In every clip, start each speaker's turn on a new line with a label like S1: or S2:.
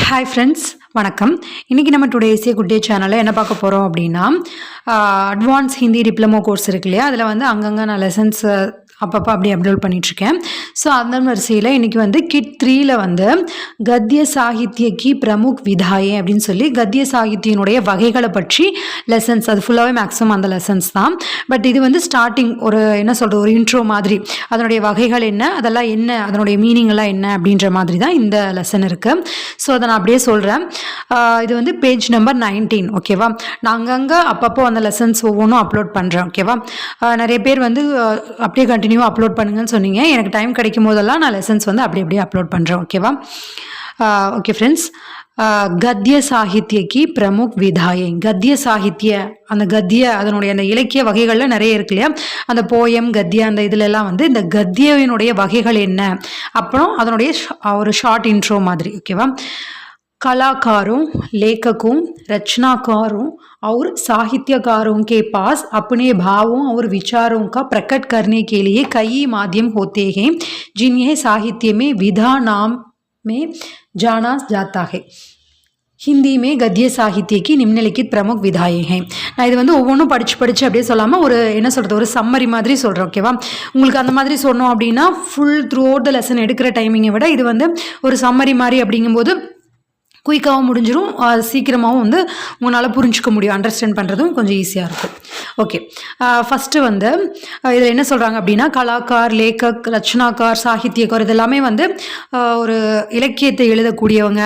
S1: Hi friends, வணக்கம். இன்றைக்கி நம்ம டுடே ஏசியா குட் டே சேனலில் என்ன பார்க்க போகிறோம் அப்படின்னா, அட்வான்ஸ் ஹிந்தி டிப்ளமோ கோர்ஸ் இருக்கு இல்லையா, அதில் வந்து அங்கங்கே நான் லெசன்ஸ் அப்பப்போ அப்படி அப்லோட் பண்ணிகிட்ருக்கேன். ஸோ அந்த வரிசையில் இன்றைக்கி வந்து கிட் 3ல் வந்து கத்திய சாகித்ய கி பிரமுக் விதாயே அப்படின்னு சொல்லி கத்திய சாகித்யனுடைய வகைகளை பற்றி லெசன்ஸ், அது ஃபுல்லாகவே மேக்ஸிமம் அந்த லெசன்ஸ் தான். பட் இது வந்து ஸ்டார்டிங் ஒரு என்ன சொல்கிறது, ஒரு இன்ட்ரோ மாதிரி, அதனுடைய வகைகள் என்ன, அதெல்லாம் என்ன, அதனுடைய மீனிங் எல்லாம் என்ன அப்படின்ற மாதிரி தான் இந்த லெசன் இருக்குது. ஸோ அதை நான் அப்படியே சொல்கிறேன். இது வந்து பேஜ் நம்பர் 19, ஓகேவா. நான் அங்கங்கே அப்பப்போ அந்த லெசன்ஸ் ஒவ்வொன்றும் அப்லோட் பண்ணுறேன், ஓகேவா. நிறைய பேர் வந்து அப்படியே கண்டினியூவாக அப்லோட் பண்ணுங்கன்னு சொன்னீங்க. எனக்கு டைம் கிடைக்கும் போதெல்லாம் நான் லெசன்ஸ் வந்து அப்படியே அப்லோட் பண்ணுறேன், ஓகேவா. ஓகே ஃப்ரெண்ட்ஸ், கத்திய சாகித்ய கி பிரமுக் விதாயே. கத்திய சாகித்ய, அந்த கத்திய அதனுடைய அந்த இலக்கிய வகைகளில் நிறைய இருக்கு இல்லையா, அந்த போயம் கத்திய அந்த இதுலெல்லாம் வந்து இந்த கத்தியவினுடைய வகைகள் என்ன, அப்புறம் அதனுடைய ஒரு ஷார்ட் இன்ட்ரோ மாதிரி, ஓகேவா. कलाकारों, लेखकों, रचनाकारों और साहित्यकारों के पास अपने भावों और विचारों का प्रकट करने के लिए कई माध्यम होते हैं, जिन्हें साहित्य में विधा नाम में जाना जाता है. ஹிந்தி மே கத்திய சாகித்யக்கு நிம்னலிக்கித் பிரமுக் விதாயே ஹே. நான் இது வந்து ஒவ்வொன்றும் படித்து அப்படியே சொல்லாமல் ஒரு என்ன சொல்கிறது, ஒரு சம்மரி மாதிரி சொல்கிறேன், ஓகேவா. உங்களுக்கு அந்த மாதிரி சொன்னோம் அப்படின்னா full through out the lesson எடுக்கிற டைமிங்கை விட இது வந்து ஒரு சம்மரி மாதிரி அப்படிங்கும்போது குயிக்காகவும் முடிஞ்சிடும், சீக்கிரமாகவும் வந்து உங்களால் புரிஞ்சிக்க முடியும், அண்டர்ஸ்டாண்ட் பண்ணுறதும் கொஞ்சம் ஈஸியாக இருக்கும். ஓகே, ஃபஸ்ட்டு வந்து இதில் என்ன சொல்கிறாங்க அப்படின்னா, கலாக்கார், லேக்கக், ரச்சனாக்கார், சாகித்யக்கார், இதெல்லாமே வந்து ஒரு இலக்கியத்தை எழுதக்கூடியவங்க,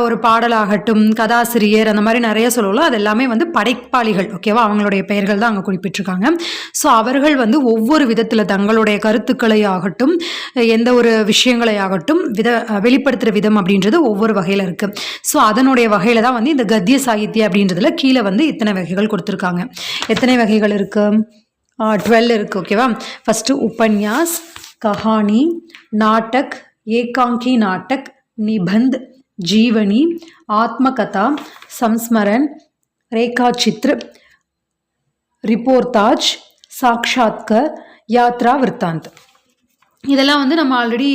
S1: ஒரு பாடலாகட்டும், கதாசிரியர், அந்த மாதிரி நிறைய சொல்லலாம். அது எல்லாமே வந்து படைப்பாளிகள், ஓகேவா. அவங்களுடைய பெயர்கள் தான் அங்கே குறிப்பிட்டிருக்காங்க. ஸோ அவர்கள் வந்து ஒவ்வொரு விதத்தில் தங்களுடைய கருத்துக்களை ஆகட்டும், எந்த ஒரு விஷயங்களை ஆகட்டும் வெளிப்படுத்துகிற விதம் அப்படின்றது ஒவ்வொரு வகையில் இருக்குது. ஸோ அதனுடைய வகையில் தான் வந்து இந்த கத்திய சாகித்யம் அப்படின்றதுல கீழே வந்து இத்தனை வகைகள் கொடுத்துருக்காங்க. எத்தனை வகைகள் இருக்குது? 12 இருக்குது, ஓகேவா. ஃபஸ்ட்டு உபன்யாஸ், கஹானி, நாட்டக், ஏகாங்கி நாட்டக், நிபந்த், ஜீவனி, ஆத்மகதா, சம்ஸ்மரன், ரேகா சித்ர, ரிப்போர்ட்டாஜ், சாக்ஷாத்கர், யாத்ரா விற்த்தாந்த். இதெல்லாம் வந்து நம்ம ஆல்ரெடி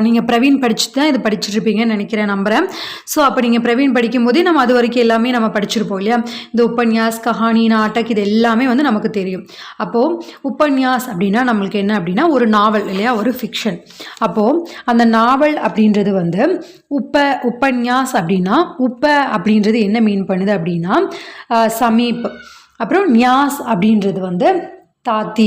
S1: நீங்கள் பிரவீன் படிச்சுட்டு தான் இது படிச்சுட்ருப்பீங்கன்னு நினைக்கிறேன், நம்புகிறேன். ஸோ அப்போ நீங்கள் பிரவீன் படிக்கும்போதே நம்ம அது வரைக்கும் எல்லாமே நம்ம படிச்சிருப்போம் இல்லையா. இந்த உபன்யாஸ், கஹானி, நாட்டக் இது எல்லாமே வந்து நமக்கு தெரியும். அப்போது உபன்யாஸ் அப்படின்னா நம்மளுக்கு என்ன அப்படின்னா ஒரு நாவல் இல்லையா, ஒரு ஃபிக்ஷன். அப்போது அந்த நாவல் அப்படின்றது வந்து உபன்யாஸ் அப்படின்னா அப்படின்றது என்ன மீன் பண்ணுது அப்படின்னா சமீப். அப்புறம் நியாஸ் அப்படின்றது வந்து தாத்தி.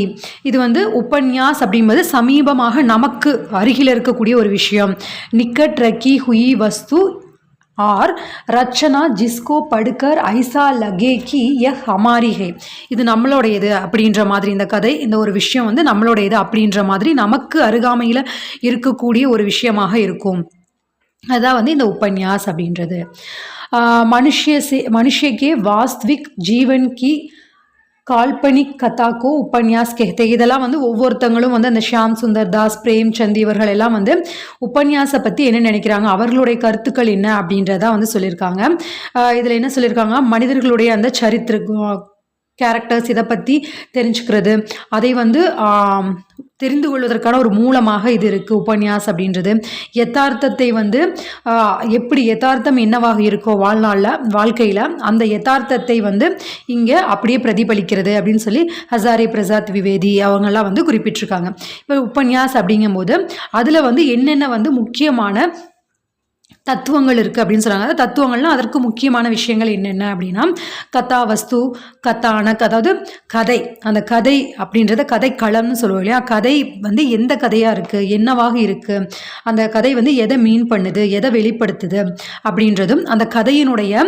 S1: இது வந்து உபன்யாஸ் அப்படின்பது சமீபமாக நமக்கு அருகில் இருக்கக்கூடிய ஒரு விஷயம். நிக்கட் ரக்கி ஹுயி வஸ்து ஆர் ரச்சனா ஜிஸ்கோ படுக்கர் ஐசா லகே கி ய ஹமாரி ஹே. இது நம்மளுடையது அப்படின்ற மாதிரி, இந்த கதை, இந்த ஒரு விஷயம் வந்து நம்மளுடையது அப்படின்ற மாதிரி நமக்கு அருகாமையில் இருக்கக்கூடிய ஒரு விஷயமாக இருக்கும். அதுதான் வந்து இந்த உபன்யாஸ் அப்படின்றது. மனுஷக்கே வாஸ்தவிக் ஜீவன் கி கால்பனிக் கதாக்கோ உபன்யாஸ் கேஹ்தே. இதெல்லாம் வந்து ஒவ்வொருத்தங்களும் வந்து அந்த ஷியாம் சுந்தர் தாஸ், பிரேம்சந்த் இவர்கள் எல்லாம் வந்து உபன்யாசை பற்றி என்ன நினைக்கிறாங்க, அவர்களுடைய கருத்துக்கள் என்ன அப்படின்றதான் வந்து சொல்லியிருக்காங்க. இதில் என்ன சொல்லியிருக்காங்க, மனிதர்களுடைய அந்த கேரக்டர்ஸ் இதை பற்றி தெரிஞ்சுக்கிறது, அதை வந்து தெரிந்து கொள்வதற்கான ஒரு மூலமாக இது இருக்குது உபன்யாஸ் அப்படின்றது. யதார்த்தத்தை வந்து எப்படி யதார்த்தம் என்னவாக இருக்கோ வாழ்க்கையில் அந்த யதார்த்தத்தை வந்து இங்கே அப்படியே பிரதிபலிக்கிறது அப்படின்னு சொல்லி ஹசாரி பிரசாத் விவேதி அவங்கெல்லாம் வந்து குறிப்பிட்டிருக்காங்க. இப்போ உபன்யாஸ் அப்படிங்கும்போது அதில் வந்து என்னென்ன வந்து முக்கியமான தத்துவங்கள் இருக்குது அப்படின்னு சொல்கிறாங்க. தத்துவங்கள்னால் அதற்கு முக்கியமான விஷயங்கள் என்னென்ன அப்படின்னா கதா வஸ்து, கதானக், அதாவது கதை. அந்த கதை அப்படின்றத கதைக்களம்னு சொல்லுவோம் இல்லையா. கதை வந்து எந்த கதையாக இருக்குது, என்னவாக இருக்குது, அந்த கதை வந்து எதை மீன் பண்ணுது, எதை வெளிப்படுத்துது அப்படின்றதும், அந்த கதையினுடைய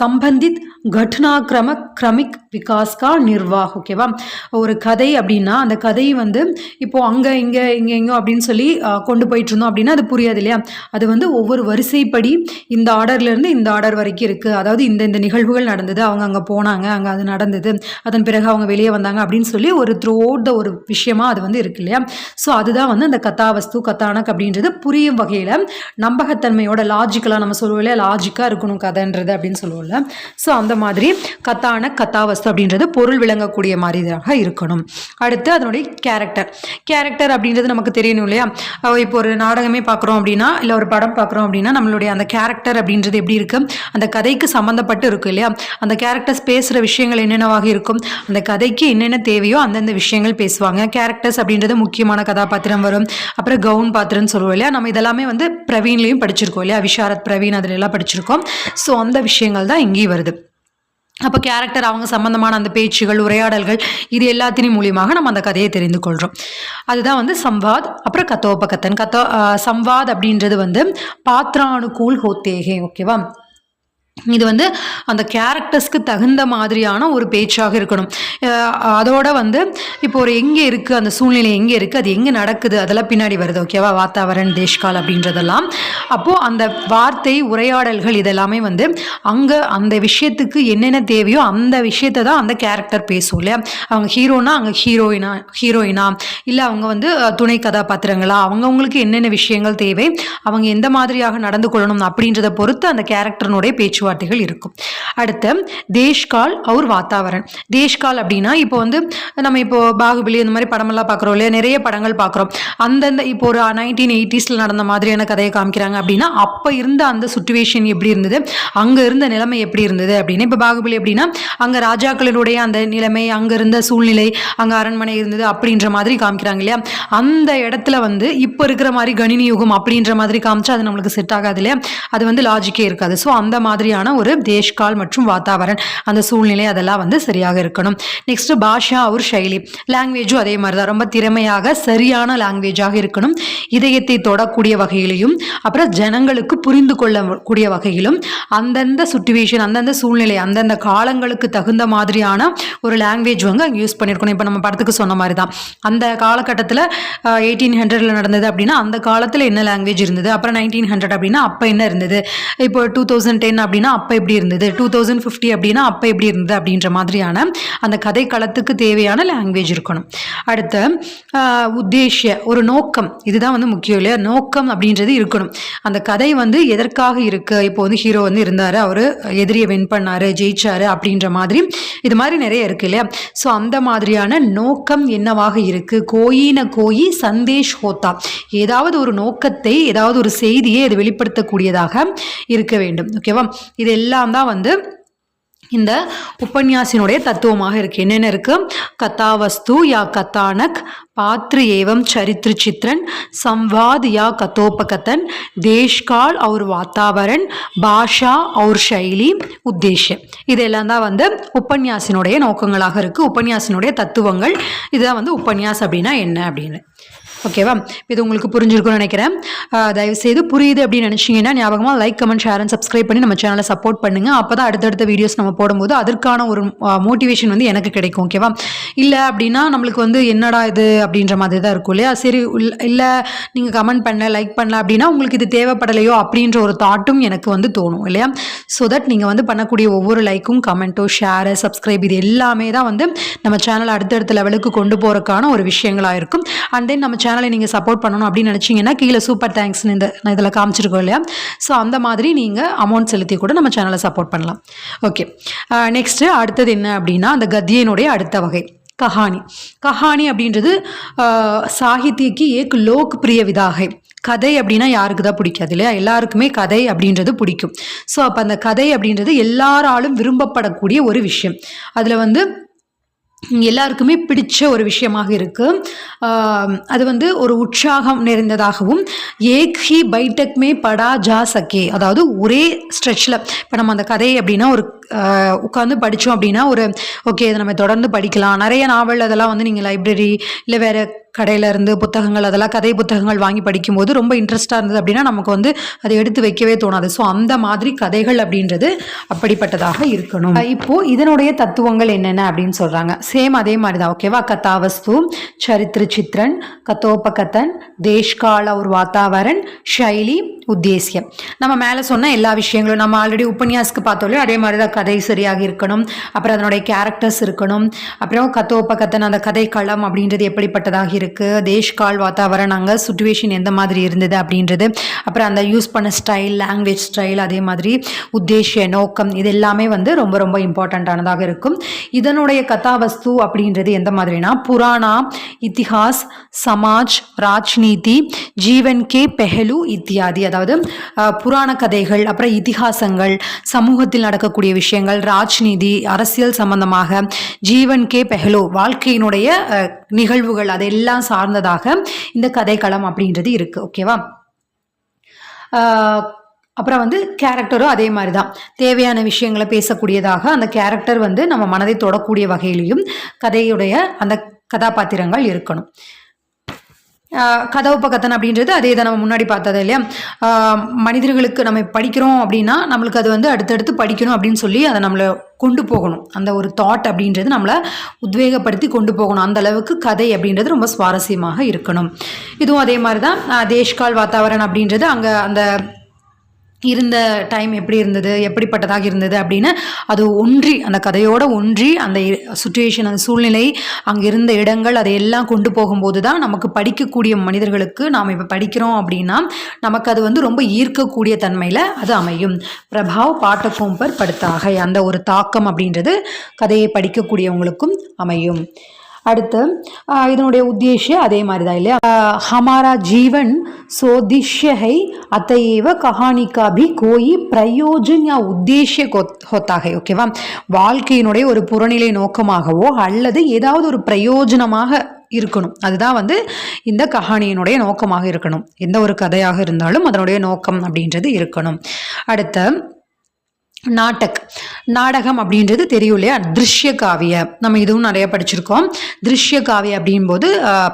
S1: சம்பந்தித் கட்னாக்கிரம கிரமிக் விகாஸ்கா நிர்வாக், ஓகேவா. ஒரு கதை அப்படின்னா அந்த கதை வந்து இப்போது அங்கே எங்கோ அப்படின்னு சொல்லி கொண்டு போயிட்டு இருந்தோம் அப்படின்னா அது புரியாது இல்லையா. அது வந்து ஒவ்வொரு வரிசைப்படி இந்த ஆர்டர்லேருந்து இந்த ஆர்டர் வரைக்கும் இருக்குது. அதாவது இந்த நிகழ்வுகள் நடந்தது, அவங்க அங்கே போனாங்க, அங்கே அது நடந்தது, அதன் பிறகு அவங்க வெளியே வந்தாங்க அப்படின்னு சொல்லி ஒரு த்ரூ அவுட் த ஒரு விஷயமா அது வந்து இருக்கு இல்லையா. ஸோ அதுதான் வந்து அந்த கதாவஸ்து, கதானக் அப்படின்றது புரியும் வகையில் நம்பகத்தன்மையோட லாஜிக்கலாக நம்ம சொல்லுவோம் இல்லையா, லாஜிக்காக இருக்கணும் கதைன்றது அப்படின்னு சொல்லுவோம்ல. ஸோ அந்த மாதிரி கதானக், கதாவஸ்து அப்படின்றது பொருள் விளங்கக்கூடிய மாதிரியாக இருக்கணும். அடுத்து அதனுடைய கேரக்டர் அப்படின்றது நமக்கு தெரியணும் இல்லையா. இப்போ ஒரு நாடகமே பார்க்குறோம் அப்படின்னா, இல்லை ஒரு படம் பார்க்குறோம் அப்படின்னா அப்படின்னா நம்மளுடைய அந்த கேரக்டர் அப்படின்றது எப்படி இருக்குது, அந்த கதைக்கு சம்மந்தப்பட்டு இருக்கும் இல்லையா, அந்த கேரக்டர்ஸ் பேசுகிற விஷயங்கள் என்னென்னவாக இருக்கும், அந்த கதைக்கு என்னென்ன தேவையோ அந்தந்த விஷயங்கள் பேசுவாங்க. கேரக்டர்ஸ் அப்படின்றது முக்கியமான கதாபாத்திரம் வரும். அப்புறம் கவுன் பாத்திரம்னு சொல்லுவோம் இல்லையா, நம்ம இதெல்லாமே வந்து பிரவீன்லேயும் படிச்சிருக்கோம் இல்லையா, விஷாரத் பிரவீன் அதில் எல்லாம் படிச்சிருக்கோம். ஸோ அந்த விஷயங்கள் தான் இங்கேயும் வருது. அப்போ கேரக்டர் அவங்க சம்பந்தமான அந்த பேச்சுகள், உரையாடல்கள், இது எல்லாத்தின் மூலியமாக நம்ம அந்த கதையை தெரிந்து கொள்கிறோம். அதுதான் வந்து சம்வாத். அப்புறம் கத்தோபகத்தன். சம்வாத் அப்படின்றது வந்து பாத்ரானுகூல் ஹோத்தேகே. ஓகேவா, இது வந்து அந்த கேரக்டர்ஸ்க்கு தகுந்த மாதிரியான ஒரு பேச்சாக இருக்கணும். அதோட வந்து இப்போ ஒரு எங்கே இருக்குது, அந்த சூழ்நிலை எங்கே இருக்குது, அது எங்கே நடக்குது, அதெல்லாம் பின்னாடி வருது. ஓகேவா, வாத்தாவரன், தேஷ்கால் அப்படின்றதெல்லாம். அப்போது அந்த வார்த்தை, உரையாடல்கள் இதெல்லாமே வந்து அங்கே அந்த விஷயத்துக்கு என்னென்ன தேவையோ அந்த விஷயத்தை தான் அந்த கேரக்டர் பேசும் இல்லையா. அவங்க ஹீரோனா அங்கே ஹீரோயினா இல்லை அவங்க வந்து துணை கதாபாத்திரங்களா, அவங்கவுங்களுக்கு என்னென்ன விஷயங்கள் தேவை, அவங்க எந்த மாதிரியாக நடந்து கொள்ளணும் அப்படின்றத பொறுத்து அந்த கேரக்டர்னுடைய பேச்சுவார்த்தைகள் இருக்கும். அடுத்து தேஷ்கால் और வாத்தாவரன். தேஷ்கால் அப்படின்னா இப்போ வந்து நம்ம இப்போ பாகுபலி இந்த மாதிரி படமெல்லாம் பார்க்குறோம் இல்லையா, நிறைய படங்கள் பார்க்குறோம். அந்தந்த இப்போ ஒரு 1980s நடந்த மாதிரியான கதையை காமிக்கிறாங்க அப்படின்னா அப்போ இருந்த அந்த சுச்சுவேஷன் எப்படி இருந்தது, அங்கே இருந்த நிலைமை எப்படி இருந்தது அப்படின்னு. இப்போ பாகுபலி அப்படின்னா அங்கே ராஜாக்களினுடைய அந்த நிலைமை, அங்கே இருந்த சூழ்நிலை, அங்கே அரண்மனை இருந்தது அப்படின்ற மாதிரி காமிக்கிறாங்க இல்லையா. அந்த இடத்துல வந்து இப்போ இருக்கிற மாதிரி கணினி யுகம் அப்படின்ற மாதிரி காமிச்சா அது நம்மளுக்கு செட் ஆகாது இல்லையா, அது வந்து லாஜிக்கே இருக்காது. ஸோ அந்த மாதிரியான ஒரு தேஷ்கால் மற்றும் வாத்தாவரன், அந்த சூழ்நிலை அதெல்லாம் வந்து சரியாக இருக்கணும். நெக்ஸ்ட் பாஷா ஒரு ஷைலி. லாங்குவேஜும் அதே மாதிரி தான் ரொம்ப திறமையாக சரியான லாங்குவேஜாக இருக்கணும். இதயத்தை தொடக்கூடிய வகையிலையும் அப்புறம் ஜனங்களுக்கு புரிந்து கொள்ளக்கூடிய வகையிலும் அந்தந்த சுச்சுவேஷன், அந்தந்த சூழ்நிலை, அந்தந்த காலங்களுக்கு தகுந்த மாதிரியான ஒரு லாங்குவேஜ் வந்து அங்கே யூஸ் பண்ணியிருக்கணும். இப்போ நம்ம படத்துக்கு சொன்ன மாதிரி தான் அந்த காலகட்டத்தில் 1800 நடந்தது அப்படின்னா அந்த காலத்தில் என்ன லாங்குவேஜ் இருந்தது, அப்புறம் 1900 அப்படின்னா அப்போ என்ன இருந்தது, இப்போ 2010 அப்படின்னா அப்போ எப்படி இருந்தது, 2050 அப்படின்னா அப்போ எப்படி இருந்தது அப்படின்ற மாதிரியான அந்த கதை களத்துக்கு தேவையான லாங்குவேஜ் இருக்கணும். அடுத்து உத்தேசிய ஒரு நோக்கம், இதுதான் வந்து முக்கியம் இல்லையா, நோக்கம் அப்படின்றது இருக்கணும். அந்த கதை வந்து எதற்காக இருக்குது, இப்போ வந்து ஹீரோ வந்து இருந்தார், அவர் எதிரியை வின் பண்ணார், ஜெயிச்சார் அப்படின்ற மாதிரி இது மாதிரி நிறைய இருக்குது இல்லையா. ஸோ அந்த மாதிரியான நோக்கம் என்னவாக இருக்குது, கோயி சந்தேஷ் ஹோத்தா, ஏதாவது ஒரு நோக்கத்தை, ஏதாவது ஒரு செய்தியை இது வெளிப்படுத்தக்கூடியதாக இருக்க வேண்டும். ஓகேவா, இது எல்லாம் தான் வந்து இந்த உபன்யாசினுடைய தத்துவமாக இருக்குது. என்னென்ன இருக்குது, கதாவஸ்து யா கதானக், पात्र एवं चरित्र चित्रण, संवाद या कथोपकथन, देशकाल और वातावरण, பாஷா और शैली, உத்தேசம், இதெல்லாம் தான் வந்து உபன்யாசினுடைய நோக்கங்களாக இருக்குது, உபன்யாசினுடைய தத்துவங்கள். இதுதான் வந்து உபன்யாஸ் அப்படின்னா என்ன அப்படின்னு. ஓகேவா, இது உங்களுக்கு புரிஞ்சிருக்கும்னு நினைக்கிறேன். தயவுசெய்து புரியுது அப்படின்னு நினச்சிங்கன்னா ஞாபகமாக like, comment, share and subscribe பண்ணி நம்ம சேனலை சப்போர்ட் பண்ணுங்கள். அப்போ தான் அடுத்தடுத்த வீடியோஸ் நம்ம போடும்போது அதற்கான ஒரு மோட்டிவேஷன் வந்து எனக்கு கிடைக்கும். ஓகேவா, இல்லை அப்படின்னா நம்மளுக்கு வந்து என்னடா இது அப்படின்ற மாதிரி தான் இருக்கும் இல்லையா. சரி, இல்லை நீங்கள் கமெண்ட் பண்ணல, லைக் பண்ணல அப்படின்னா உங்களுக்கு இது தேவைப்படலையோ அப்படின்ற ஒரு தாட்டும் எனக்கு வந்து தோணும் இல்லையா. ஸோ தட் நீங்கள் வந்து பண்ணக்கூடிய ஒவ்வொரு லைக்கும், கமெண்ட்டோ, ஷேரு, சப்ஸ்கிரைப் இது எல்லாமே தான் வந்து நம்ம சேனலை அடுத்தடுத்த லெவலுக்கு கொண்டு போகிறதுக்கான ஒரு விஷயங்களாக இருக்கும். அண்ட் தென் நம்ம சேனலை நீங்கள் சப்போர்ட் பண்ணணும் அப்படின்னு நினச்சிங்கன்னா கீழே சூப்பர் தேங்க்ஸ்னு நான் இதில் காமிச்சிருக்கோம் இல்லையா. ஸோ அந்த மாதிரி நீங்கள் அமௌண்ட் செலுத்தி கூட நம்ம சேனலை சப்போர்ட் பண்ணலாம். ஓகே, நெக்ஸ்ட்டு அடுத்தது என்ன அப்படின்னா அந்த கத்தியினுடைய அடுத்த வகை கஹானி அப்படின்றது சாகித்யக்கு ஏக் லோக் பிரிய விதாகை. கதை அப்படின்னா யாருக்கு தான் பிடிக்காது இல்லையா, எல்லாருக்குமே கதை அப்படின்றது பிடிக்கும். ஸோ அப்போ அந்த கதை அப்படின்றது எல்லாராலும் விரும்பப்படக்கூடிய ஒரு விஷயம். அதில் வந்து எல்லாருக்குமே பிடிச்ச ஒரு விஷயமாக இருக்குது. அது வந்து ஒரு உற்சாகம் நிறைந்ததாகவும், ஏக் ஹி பைட்டக் மே படா ஜா சக்கே, அதாவது ஒரே ஸ்ட்ரெச்சில் இப்போ நம்ம அந்த கதை அப்படின்னா ஒரு உட்காந்து படித்தோம் அப்படின்னா ஒரு ஓகே இதை நம்ம தொடர்ந்து படிக்கலாம். நிறைய நாவல் அதெல்லாம் வந்து நீங்கள் லைப்ரரி இல்லை வேறு கடையில் இருந்து புத்தகங்கள், அதெல்லாம் கதை புத்தகங்கள் வாங்கி படிக்கும்போது ரொம்ப இன்ட்ரெஸ்ட்டாக இருந்தது அப்படின்னா நமக்கு வந்து அதை எடுத்து வைக்கவே தோணாது. ஸோ அந்த மாதிரி கதைகள் அப்படின்றது அப்படிப்பட்டதாக இருக்கணும். இப்போது இதனுடைய தத்துவங்கள் என்னென்ன அப்படின்னு சொல்கிறாங்க. சேம் அதே மாதிரி தான். ஓகேவா, கதாவஸ்து, சரித்திர சித்ரன், கதோபகதன், தேஷ்கால ஒரு வாத்தாவரன், ஷைலி, உத்தேசியம். நம்ம மேலே சொன்ன எல்லா விஷயங்களும் நம்ம ஆல்ரெடி உபன்யாஸ்க்கு பார்த்தோம்லையோ அதே மாதிரி தான். கதை சரியாக இருக்கணும், அப்புறம் அதனுடைய கேரக்டர்ஸ் இருக்கணும், அப்புறம் கதோபகதன் அந்த கதை களம் அப்படின்றது எப்படிப்பட்டதாக இருக்குது, தேஷ்கால் வாத்தாவரன் அங்கே சுச்சுவேஷன் எந்த மாதிரி இருந்தது அப்படின்றது, அப்புறம் அந்த யூஸ் பண்ண ஸ்டைல், லாங்குவேஜ் ஸ்டைல், அதே மாதிரி உத்தேசிய நோக்கம், இது எல்லாமே வந்து ரொம்ப ரொம்ப இம்பார்ட்டண்ட்டானதாக இருக்கும். இதனுடைய கதாவஸ்து அப்படின்றது எந்த மாதிரினா புராணா, இத்திஹாஸ், சமாஜ், ராஜ்நீதி, ஜீவன் கே பெஹலு இத்தியாதி, அதாவது அதாவது புராண கதைகள், அப்புறம் இதிகாசங்கள், சமூகத்தில் நடக்கக்கூடிய விஷயங்கள், ராஜ்நீதி, அரசியல் சம்பந்தமாக, ஜீவன் கே பெஹ்லோ வாழ்க்கையினுடைய நிகழ்வுகள் அதெல்லாம் சார்ந்ததாக இந்த கதைக்களம் அப்படின்றது இருக்குது. ஓகேவா? அப்புறம் வந்து கேரக்டரும் அதே மாதிரி தான், தேவையான விஷயங்களை பேசக்கூடியதாக அந்த கேரக்டர் வந்து நம்ம மனதை தொடக்கூடிய வகையிலையும் கதையுடைய அந்த கதாபாத்திரங்கள் இருக்கணும். கதோபகத்தன் அப்படின்றது அதே தான், நம்ம முன்னாடி பார்த்தது இல்லையா? மனிதர்களுக்கு நம்ம படிக்கிறோம் அப்படின்னா நம்மளுக்கு அது வந்து அடுத்தடுத்து படிக்கணும் அப்படின்னு சொல்லி அதை நம்மளை கொண்டு போகணும். அந்த ஒரு தாட் அப்படின்றது நம்மளை உத்வேகப்படுத்தி கொண்டு போகணும். அந்த அளவுக்கு கதை அப்படின்றது ரொம்ப சுவாரஸ்யமாக இருக்கணும். இதுவும் அதே மாதிரி தான். தேஷ்கால் வாத்தாவரன் அப்படின்றது அங்கே அந்த இருந்த டைம் எப்படி இருந்தது, எப்படிப்பட்டதாக இருந்தது அப்படின்னு அது ஒன்றி அந்த கதையோடு ஒன்றி அந்த சுச்சுவேஷன், அந்த சூழ்நிலை, அங்கே இருந்த இடங்கள் அதையெல்லாம் கொண்டு போகும்போது தான் நமக்கு படிக்கக்கூடிய மனிதர்களுக்கு நாம் இப்போ படிக்கிறோம் அப்படின்னா நமக்கு அது வந்து ரொம்ப ஈர்க்கக்கூடிய தன்மையில் அது அமையும். பிரபாவ் பாட்டக்கும் பர் படுத்தாக அந்த ஒரு தாக்கம் அப்படின்றது கதையை படிக்கக்கூடியவங்களுக்கும் அமையும். அடுத்து இதனுடைய உத்தேசம் அதே மாதிரி தான் இல்லையா? ஹமாரா ஜீவன் सोदिश्य है अतएव कहानी का भी कोई प्रयोजन या उद्देश्य होता है. ஓகேவா? வாழ்க்கையினுடைய ஒரு புறநிலை நோக்கமாகவோ அல்லது ஏதாவது ஒரு பிரயோஜனமாக இருக்கணும். அதுதான் வந்து இந்த கஹானியினுடைய நோக்கமாக இருக்கணும். எந்த ஒரு கதையாக இருந்தாலும் அதனுடைய நோக்கம் அப்படின்றது இருக்கணும். அடுத்த நாடகம் அப்படின்றது தெரியும் இல்லையா? திருஷ்ய காவிய நம்ம இதுவும் நிறைய படிச்சிருக்கோம். திருஷ்ய காவிய அப்படின்போது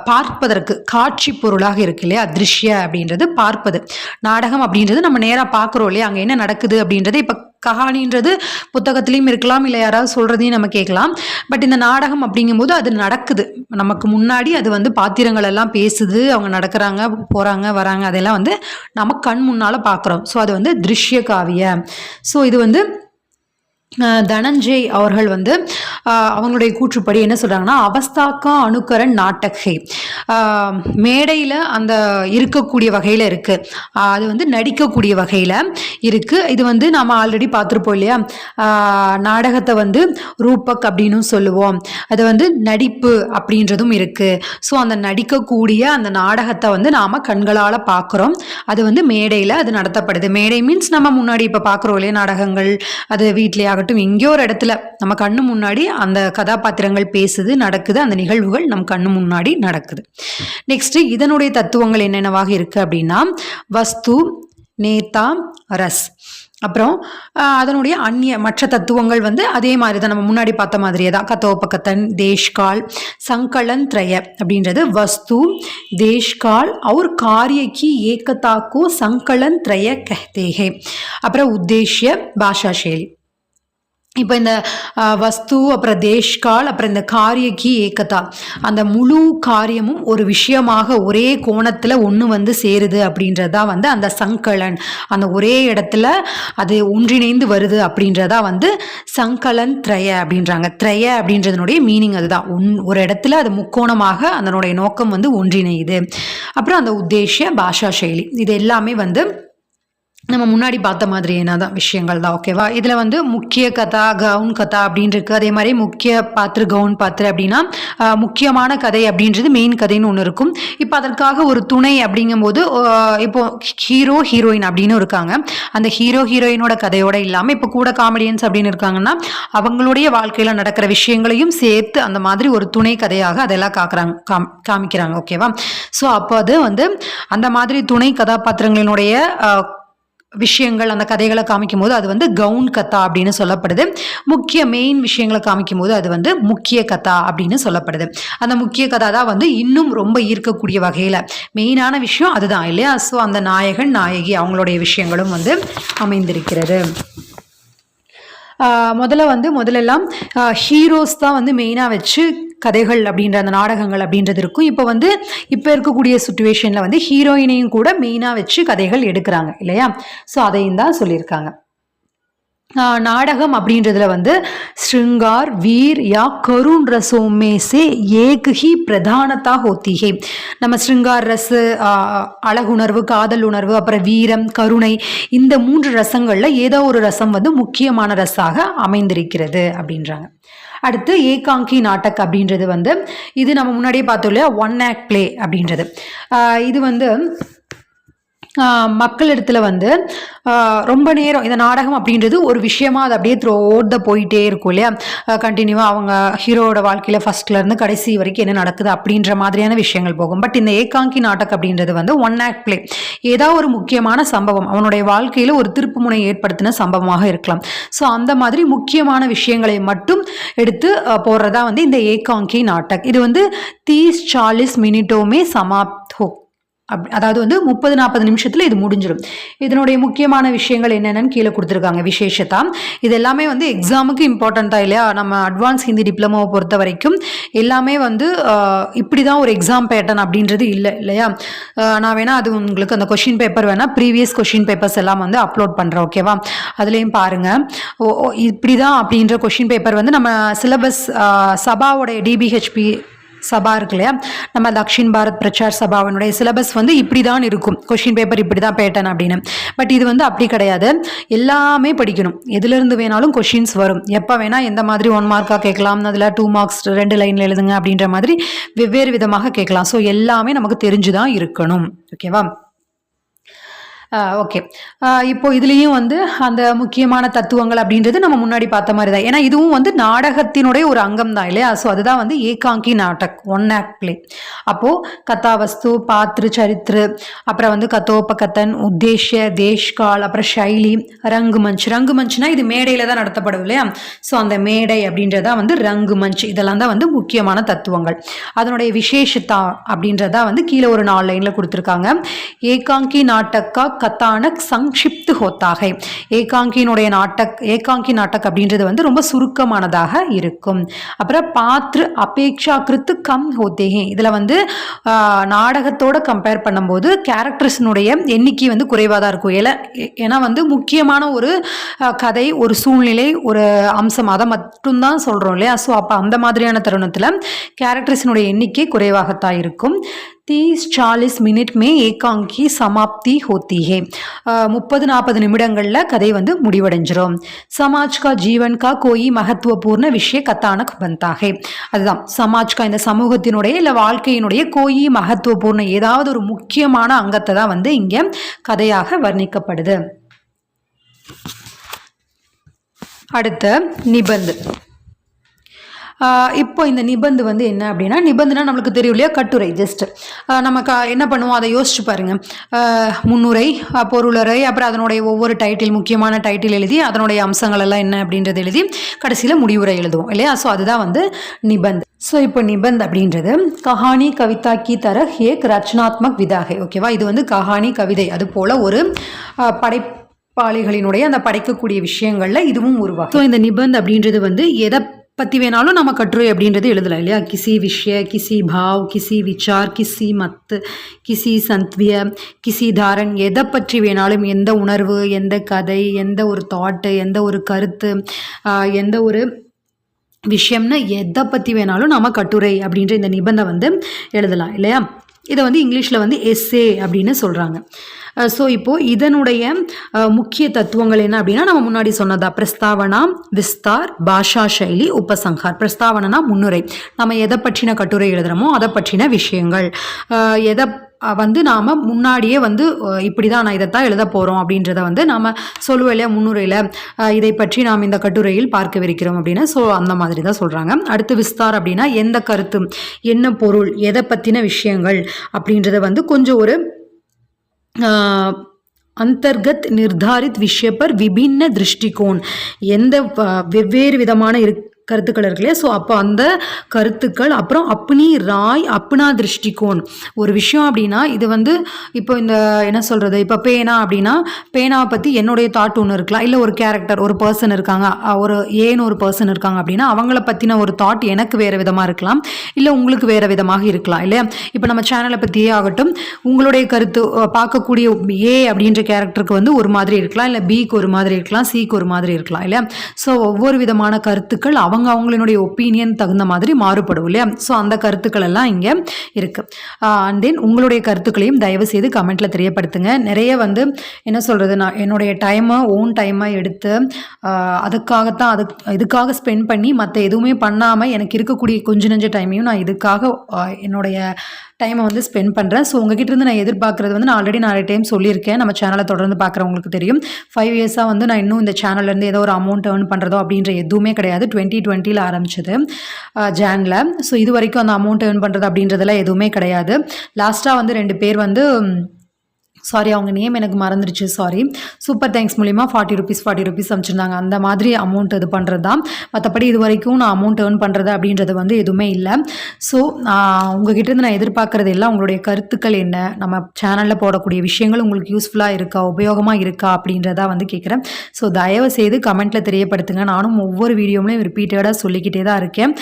S1: பார்ப்பதற்கு காட்சி பொருளாக இருக்கு இல்லையா? திருஷ்ய அப்படின்றது பார்ப்பது. நாடகம் அப்படின்றது நம்ம நேராக பார்க்குறோம் இல்லையா? அங்கே என்ன நடக்குது அப்படின்றது இப்போ கஹானின்றது புத்தகத்திலையும் இருக்கலாம், இல்லை யாராவது சொல்கிறதையும் நம்ம கேட்கலாம். பட் இந்த நாடகம் அப்படிங்கும்போது அது நடக்குது நமக்கு முன்னாடி. அது வந்து பாத்திரங்கள் எல்லாம் பேசுது, அவங்க நடக்கிறாங்க, போகிறாங்க, வராங்க, அதெல்லாம் வந்து நம்ம கண் முன்னால் பார்க்குறோம். ஸோ அது வந்து திருஷ்ய காவிய. ஸோ இது வந்து தனஞ்சய் அவர்கள் வந்து அவங்களுடைய கூற்றுப்படி என்ன சொல்கிறாங்கன்னா, அவஸ்தாக்கா அணுக்கரன் நாட்டகை மேடையில் அந்த இருக்கக்கூடிய வகையில் இருக்குது, அது வந்து நடிக்கக்கூடிய வகையில் இருக்குது. இது வந்து நாம் ஆல்ரெடி பார்த்துருப்போம் இல்லையா? நாடகத்தை வந்து ரூபக் அப்படின்னு சொல்லுவோம், அது வந்து நடிப்பு அப்படின்றதும் இருக்குது. ஸோ அந்த நடிக்கக்கூடிய அந்த நாடகத்தை வந்து நாம் கண்களால் பார்க்குறோம். அது வந்து மேடையில் அது நடத்தப்படுது. மேடை மீன்ஸ் நம்ம முன்னாடி இப்போ பார்க்குறோம் இல்லையா நாடகங்கள், அது வீட்டிலே ஆகட்டும் எங்கேயோ ஒரு இடத்துல நம்ம கண்ணு முன்னாடி அந்த கதாபாத்திரங்கள் பேசுது, நடக்குது, அந்த நிகழ்வுகள் நம் கண்ணு முன்னாடி நடக்குது. நெக்ஸ்ட் இதனுடைய தத்துவங்கள் என்னென்னவாக இருக்கு அப்படின்னா, வஸ்து, நேதா, ரஸ், அப்புறம் அதனுடைய மற்ற தத்துவங்கள் வந்து அதே மாதிரி தான், நம்ம முன்னாடி பார்த்த மாதிரியே தான். கதோபகத்தன், தேஷ்கால், சங்கலன் த்ரய அப்படின்றது வஸ்து, தேஷ்கால் और कार्य की एकता को संकलन त्रय कहते हैं. அப்புறம் உத்தேஷ்ய பாஷா शैली. இப்போ இந்த வஸ்து, அப்புறம் தேஷ்கால், அப்புறம் இந்த காரியக்கி ஏக்கதா, அந்த முழு காரியமும் ஒரு விஷயமாக ஒரே கோணத்தில் ஒன்று வந்து சேருது அப்படின்றதா வந்து அந்த சங்கலன், அந்த ஒரே இடத்துல அது ஒன்றிணைந்து வருது அப்படின்றதா வந்து சங்கலன் த்ரய அப்படின்றாங்க. த்ரய அப்படின்றதுனுடைய மீனிங் அதுதான், ஒரு இடத்துல அது முக்கோணமாக அதனுடைய நோக்கம் வந்து ஒன்றிணையுது. அப்புறம் அந்த உத்தேசிய பாஷா சைலி, இது எல்லாமே வந்து நம்ம முன்னாடி பார்த்த மாதிரி என்னதான் விஷயங்கள் தான். ஓகேவா? இதில் வந்து முக்கிய கதா, கவுன் கதா அப்படின்னு இருக்குது. அதே மாதிரி முக்கிய பாத்திர, கவுன் பாத்திர அப்படின்னா முக்கியமான கதை அப்படின்றது மெயின் கதைன்னு ஒன்று இருக்கும். இப்போ அதற்காக ஒரு துணை அப்படிங்கும்போது இப்போ ஹீரோ ஹீரோயின் அப்படின்னு இருக்காங்க. அந்த ஹீரோ ஹீரோயினோட கதையோட இல்லாமல் இப்போ கூட காமெடியன்ஸ் அப்படின்னு இருக்காங்கன்னா அவங்களுடைய வாழ்க்கையில் நடக்கிற விஷயங்களையும் சேர்த்து அந்த மாதிரி ஒரு துணை கதையாக அதெல்லாம் காமிக்கிறாங்க. ஓகேவா? ஸோ அப்போ அது வந்து அந்த மாதிரி துணை கதாபாத்திரங்களினுடைய விஷயங்கள், அந்த கதைகளை காமிக்கும் போது அது வந்து கவுன் கதா அப்படின்னு சொல்லப்படுது. முக்கிய மெயின் விஷயங்களை காமிக்கும் போது அது வந்து முக்கிய கதா அப்படின்னு சொல்லப்படுது. அந்த முக்கிய கதா தான் வந்து இன்னும் ரொம்ப ஈர்க்கக்கூடிய வகையில் மெயினான விஷயம் அதுதான் இல்லையா? ஸோ அந்த நாயகன், நாயகி அவங்களுடைய விஷயங்களும் வந்து அமைந்திருக்கிறது. முதலெல்லாம் ஹீரோஸ் தான் வந்து மெயினாக வச்சு கதைகள் அப்படின்ற அந்த நாடகங்கள் அப்படின்றது இருக்கும். இப்போ இருக்கக்கூடிய சுச்சுவேஷனில் வந்து ஹீரோயினையும் கூட மெயினாக வச்சு கதைகள் எடுக்கிறாங்க இல்லையா? ஸோ அதையும் தான் சொல்லியிருக்காங்க. நாடகம் அப்படின்றதுல வந்து श्रृंगार, वीर या करुण रसों में से एक ही प्रधानता होती है. நம்ம ஸ்ருங்கார் ரஸ், அழகுணர்வு, காதல் உணர்வு, அப்புறம் வீரம், கருணை, இந்த 3 ரசங்களில் ஏதோ ஒரு ரசம் வந்து முக்கியமான ரசாக அமைந்திருக்கிறது அப்படின்றாங்க. அடுத்து ஏகாங்கி நாட்டக் அப்படின்றது வந்து இது நம்ம முன்னாடியே பார்த்தோம் இல்லையா? 1 ஆக்ட் பிளே அப்படின்றது. இது வந்து மக்களிடத்துல வந்து ரொம்ப நேரம் இந்த நாடகம் அப்படின்றது ஒரு விஷயமா அது அப்படியே த்ரோட போயிட்டே இருக்கும் இல்லையா, கண்டினியூவாக அவங்க ஹீரோட வாழ்க்கையில் ஃபர்ஸ்ட்லேருந்து கடைசி வரைக்கும் என்ன நடக்குது அப்படின்ற மாதிரியான விஷயங்கள் போகும். பட் இந்த ஏகாங்கி நாடகம் அப்படின்றது வந்து ஒன் ஆக்ட் பிளே. ஏதாவது ஒரு முக்கியமான சம்பவம் அவனுடைய வாழ்க்கையில் ஒரு திருப்புமுனை ஏற்படுத்தின சம்பவமாக இருக்கலாம். ஸோ அந்த மாதிரி முக்கியமான விஷயங்களை மட்டும் எடுத்து போடுறதா வந்து இந்த ஏகாங்கி நாடக். இது வந்து 30-40 மினிட்டோமே சமாப்த் ஹோ, அதாவது வந்து 30-40 நிமிஷத்தில் இது முடிஞ்சிடும். இதனுடைய முக்கியமான விஷயங்கள் என்னென்னு கீழே கொடுத்துருக்காங்க. விசேஷத்தா இது எல்லாமே வந்து எக்ஸாமுக்கு இம்பார்ட்டண்ட்டாக இல்லையா, நம்ம அட்வான்ஸ் ஹிந்தி டிப்ளமோவை பொறுத்த வரைக்கும் எல்லாமே வந்து இப்படி தான் ஒரு எக்ஸாம் பேட்டர்ன் அப்படின்றது இல்லை இல்லையா. நான் வேணால் அது உங்களுக்கு அந்த கொஷின் பேப்பர் வேணால் ப்ரீவியஸ் கொஷின் பேப்பர்ஸ் எல்லாம் வந்து அப்லோட் பண்ணுறேன், ஓகேவா. அதுலேயும் பாருங்கள் இப்படி தான் அப்படின்ற கொஷின் பேப்பர் வந்து நம்ம சிலபஸ் சபாவோடைய டிபிஹெச்பி சபா இருக்கு இல்லையா, நம்ம தக்ஷின் பாரத் பிரச்சார் சபாவினுடைய சிலபஸ் வந்து இப்படி தான் இருக்கும், கொஷின் பேப்பர் இப்படி தான் பேட்டர்ன் அப்படின்னு. பட் இது வந்து அப்படி கிடையாது, எல்லாமே படிக்கணும். எதுலேருந்து வேணாலும் கொஷின்ஸ் வரும், எப்போ வேணால் எந்த மாதிரி 1 மார்க்காக கேட்கலாம், அதில் 2 மார்க்ஸ் 2 லைனில் எழுதுங்க அப்படின்ற மாதிரி வெவ்வேறு விதமாக கேட்கலாம். ஸோ எல்லாமே நமக்கு தெரிஞ்சு தான் இருக்கணும், ஓகேவா. ஓகே, இப்போ இதுலேயும் வந்து அந்த முக்கியமான தத்துவங்கள் அப்படின்றது நம்ம முன்னாடி பார்த்த மாதிரி தான். ஏன்னா இதுவும் வந்து நாடகத்தினுடைய ஒரு அங்கம் தான் இல்லையா. ஸோ அதுதான் வந்து ஏகாங்கி நாடக், ஒன் ஆக்ட் பிளே. அப்போது கதாவஸ்து, பாத்ரு, சரித்ரு, அப்புறம் வந்து கதோபகத்தன், உத்தேஷ்ய, தேஷ்கால், அப்புறம் ஷைலி, ரங்குமஞ்ச். ரங்குமஞ்ச்னா இது மேடையில் தான் நடத்தப்படும் இல்லையா. ஸோ அந்த மேடை அப்படின்றதா வந்து ரங்குமஞ்ச். இதெல்லாம் தான் வந்து முக்கியமான தத்துவங்கள். அதனுடைய விசேஷத்தா அப்படின்றதா வந்து கீழே ஒரு 4 லைனில் கொடுத்துருக்காங்க. ஏகாங்கி நாட்டக்கா கத்தானக் சங்ஷிப்து ஹோத்தாகை. ஏகாங்கி நாட்டக் அப்படின்றது வந்து ரொம்ப சுருக்கமானதாக இருக்கும். அப்புறம் பாத்ரு அபேக்ஷாக்கிருத்து கம் ஹோத்தேகே. இதில் வந்து நாடகத்தோட கம்பேர் பண்ணும்போது கேரக்டர்ஸினுடைய எண்ணிக்கை வந்து குறைவாக தான் இருக்கும். ஏன்னா வந்து முக்கியமான ஒரு கதை, ஒரு சூழ்நிலை, ஒரு அம்சம் அதை மட்டும்தான் சொல்கிறோம் இல்லையா. ஸோ அப்போ அந்த மாதிரியான தருணத்தில் கேரக்டர்ஸினுடைய எண்ணிக்கை குறைவாகத்தான் இருக்கும். 30-40 மினிட் மே ஏகாங்கி சமாப்தி ஹோத்தி ஹே. 30-40 நிமிடங்களில் கதை வந்து முடிவடைஞ்சிரும். சமாஜ் கா ஜீவன் கா கோயி மகத்துவபூர்ண விஷய கத்தானக் பந்தாகே. அதுதான் சமாஜ்கா, இந்த சமூகத்தினுடைய இல்லை வாழ்க்கையினுடைய கோயி மகத்துவபூர்ண ஏதாவது ஒரு முக்கியமான அங்கத்தை தான் வந்து இங்கே கதையாக வர்ணிக்கப்படுது. அடுத்த நிபந்து. இப்போ இந்த நிபந்து வந்து என்ன அப்படின்னா, நிபந்துனா நம்மளுக்கு தெரியும் இல்லையா, கட்டுரை. ஜஸ்ட் நம்ம என்ன பண்ணுவோம் அதை யோசிச்சு பாருங்கள். முன்னுரை, பொருளுரை, அப்புறம் அதனுடைய ஒவ்வொரு டைட்டில், முக்கியமான டைட்டில் எழுதி அதனுடைய அம்சங்கள் எல்லாம் என்ன அப்படின்றது எழுதி கடைசியில் முடிவுரை எழுதுவோம் இல்லையா. ஸோ அதுதான் வந்து நிபந்த். ஸோ இப்போ நிபந்த் அப்படின்றது கஹானி கவிதா கி தரஹ் ஏக் ரச்சனாத்மக் விதாகை, ஓகேவா. இது வந்து கஹானி கவிதை அது போல் ஒரு படைப்பாளிகளினுடைய அந்த படைக்கக்கூடிய விஷயங்களில் இதுவும் உருவாகும். ஸோ இந்த நிபந்த் அப்படின்றது வந்து எதை பற்றி வேணாலும் நம்ம கட்டுரை அப்படின்றது எழுதலாம் இல்லையா. கிசி விஷய, கிசி பாவ், கிசி விசார், கிசி மத், கிசி சந்த்விய, கிசி தாரன், எதை பற்றி வேணாலும், எந்த உணர்வு, எந்த கதை, எந்த ஒரு தாட்டு, எந்த ஒரு கருத்து, எந்த ஒரு விஷயம்னு எதை பற்றி வேணாலும் நம்ம கட்டுரை அப்படின்ற இந்த நிபந்தனை வந்து எழுதலாம் இல்லையா. இதை வந்து இங்கிலீஷில் வந்து எஸ்ஸே அப்படின்னு சொல்கிறாங்க. ஸோ இப்போது இதனுடைய முக்கிய தத்துவங்கள் என்ன அப்படின்னா, நம்ம முன்னாடி சொன்னதா பிரஸ்தாவனா, விஸ்தார், பாஷா சைலி, உபசங்கார். பிரஸ்தாவனா முன்னுரை, நம்ம எதை பற்றின கட்டுரை எழுதுகிறோமோ அதை பற்றின விஷயங்கள், எதை வந்து நாம் முன்னாடியே வந்து இப்படி தான் நான் இதைத்தான் எழுத போகிறோம் அப்படின்றத வந்து நாம் சொல்லுவோம் இல்லையா முன்னுரையில், இதை பற்றி நாம் இந்த கட்டுரையில் பார்க்கவிருக்கிறோம் அப்படின்னு. ஸோ அந்த மாதிரி தான் சொல்கிறாங்க. அடுத்து விஸ்தார் அப்படின்னா எந்த கருத்து, என்ன பொருள், எதை பற்றின விஷயங்கள் அப்படின்றத வந்து கொஞ்சம் ஒரு अंतर्गत निर्धारित विषय पर विभिन्न दृष्टिकोण, எந்த வெவ்வேறு விதமான கருத்துக்கள் இருக்கு இல்லையா. ஸோ அப்போ அந்த கருத்துக்கள், அப்புறம் அப்னி ராய் அப்னா திருஷ்டிகோன். ஒரு விஷயம் அப்படின்னா இது வந்து இப்போ இந்த என்ன சொல்கிறது, இப்போ பேனா அப்படின்னா பேனாவை பற்றி என்னுடைய தாட் ஒன்று இருக்கலாம், இல்லை ஒரு கேரக்டர், ஒரு பர்சன் இருக்காங்க, ஒரு ஏன்னு ஒரு பர்சன் இருக்காங்க அப்படின்னா அவங்கள பற்றின ஒரு தாட் எனக்கு வேறு விதமாக இருக்கலாம், இல்லை உங்களுக்கு வேறு விதமாக இருக்கலாம் இல்லையா. இப்போ நம்ம சேனலை பற்றியே ஆகட்டும், உங்களுடைய கருத்து பார்க்கக்கூடிய ஏ அப்படின்ற கேரக்டருக்கு வந்து ஒரு மாதிரி இருக்கலாம், இல்லை பிக்கு ஒரு மாதிரி இருக்கலாம், சிக்கு ஒரு மாதிரி இருக்கலாம் இல்லையா. ஸோ ஒவ்வொரு விதமான கருத்துக்கள் அவங்களுடைய ஒப்பீனியன் தகுந்த மாதிரி மாறுபடும் இல்லையா. ஸோ அந்த கருத்துக்கள் எல்லாம் இங்கே இருக்குது. அண்ட் தென் உங்களுடைய கருத்துக்களையும் தயவு செய்து கமெண்ட்டில் தெரியப்படுத்துங்க. நிறைய வந்து என்ன சொல்கிறது, நான் என்னுடைய ஓன் டைமை எடுத்து இதுக்காக ஸ்பெண்ட் பண்ணி மற்ற எதுவுமே பண்ணாமல் எனக்கு இருக்கக்கூடிய கொஞ்ச நெஞ்ச டைமையும் நான் இதுக்காக என்னுடைய டைமை வந்து ஸ்பெண்ட் பண்ணுறேன். ஸோ உங்ககிட்ட இருந்து நான் எதிர்பார்க்குறது வந்து நான் ஆல்ரெடி நிறைய டைம் சொல்லியிருக்கேன். நம்ம சேனலை தொடர்ந்து பார்க்குறவங்களுக்கு தெரியும். 5 இயர்ஸாக வந்து நான் இன்னும் இந்த சேனல்லேருந்து ஏதோ ஒரு அமௌண்ட் ஏர்ன் பண்ணுறதோ அப்படின்ற எதுவுமே கிடையாது. 2020 ஆரம்பிச்சது ஜானில். ஸோ இது வரைக்கும் அந்த அமௌண்ட் ஏர்ன் பண்ணுறது அப்படின்றதெல்லாம் எதுவுமே கிடையாது. லாஸ்ட்டாக வந்து 2 பேர் வந்து சாரி அவங்க நேம் எனக்கு மறந்துடுச்சு, சாரி, சூப்பர் தேங்க்ஸ் மூலிமா 40 ருபீஸ் அனுப்பிச்சிருந்தாங்க. அந்த மாதிரி அமௌண்ட் இது பண்ணுறது தான். மற்றபடி இது வரைக்கும் நான் அமௌண்ட் ஏர்ன் பண்ணுறது அப்படின்றது வந்து எதுவுமே இல்லை. ஸோ உங்ககிட்டேருந்து நான் எதிர்பார்க்குறது எல்லாம் உங்களுடைய கருத்துக்கள் என்ன, நம்ம சேனலில் போடக்கூடிய விஷயங்கள் உங்களுக்கு யூஸ்ஃபுல்லாக இருக்கா, உபயோகமாக இருக்கா அப்படின்றத வந்து கேட்குறேன். ஸோ தயவு செய்து கமெண்ட்டில் தெரியப்படுத்துங்க. நானும் ஒவ்வொரு வீடியோவிலையும் ரிப்பீட்டடாக சொல்லிக்கிட்டே தான் இருக்கேன்.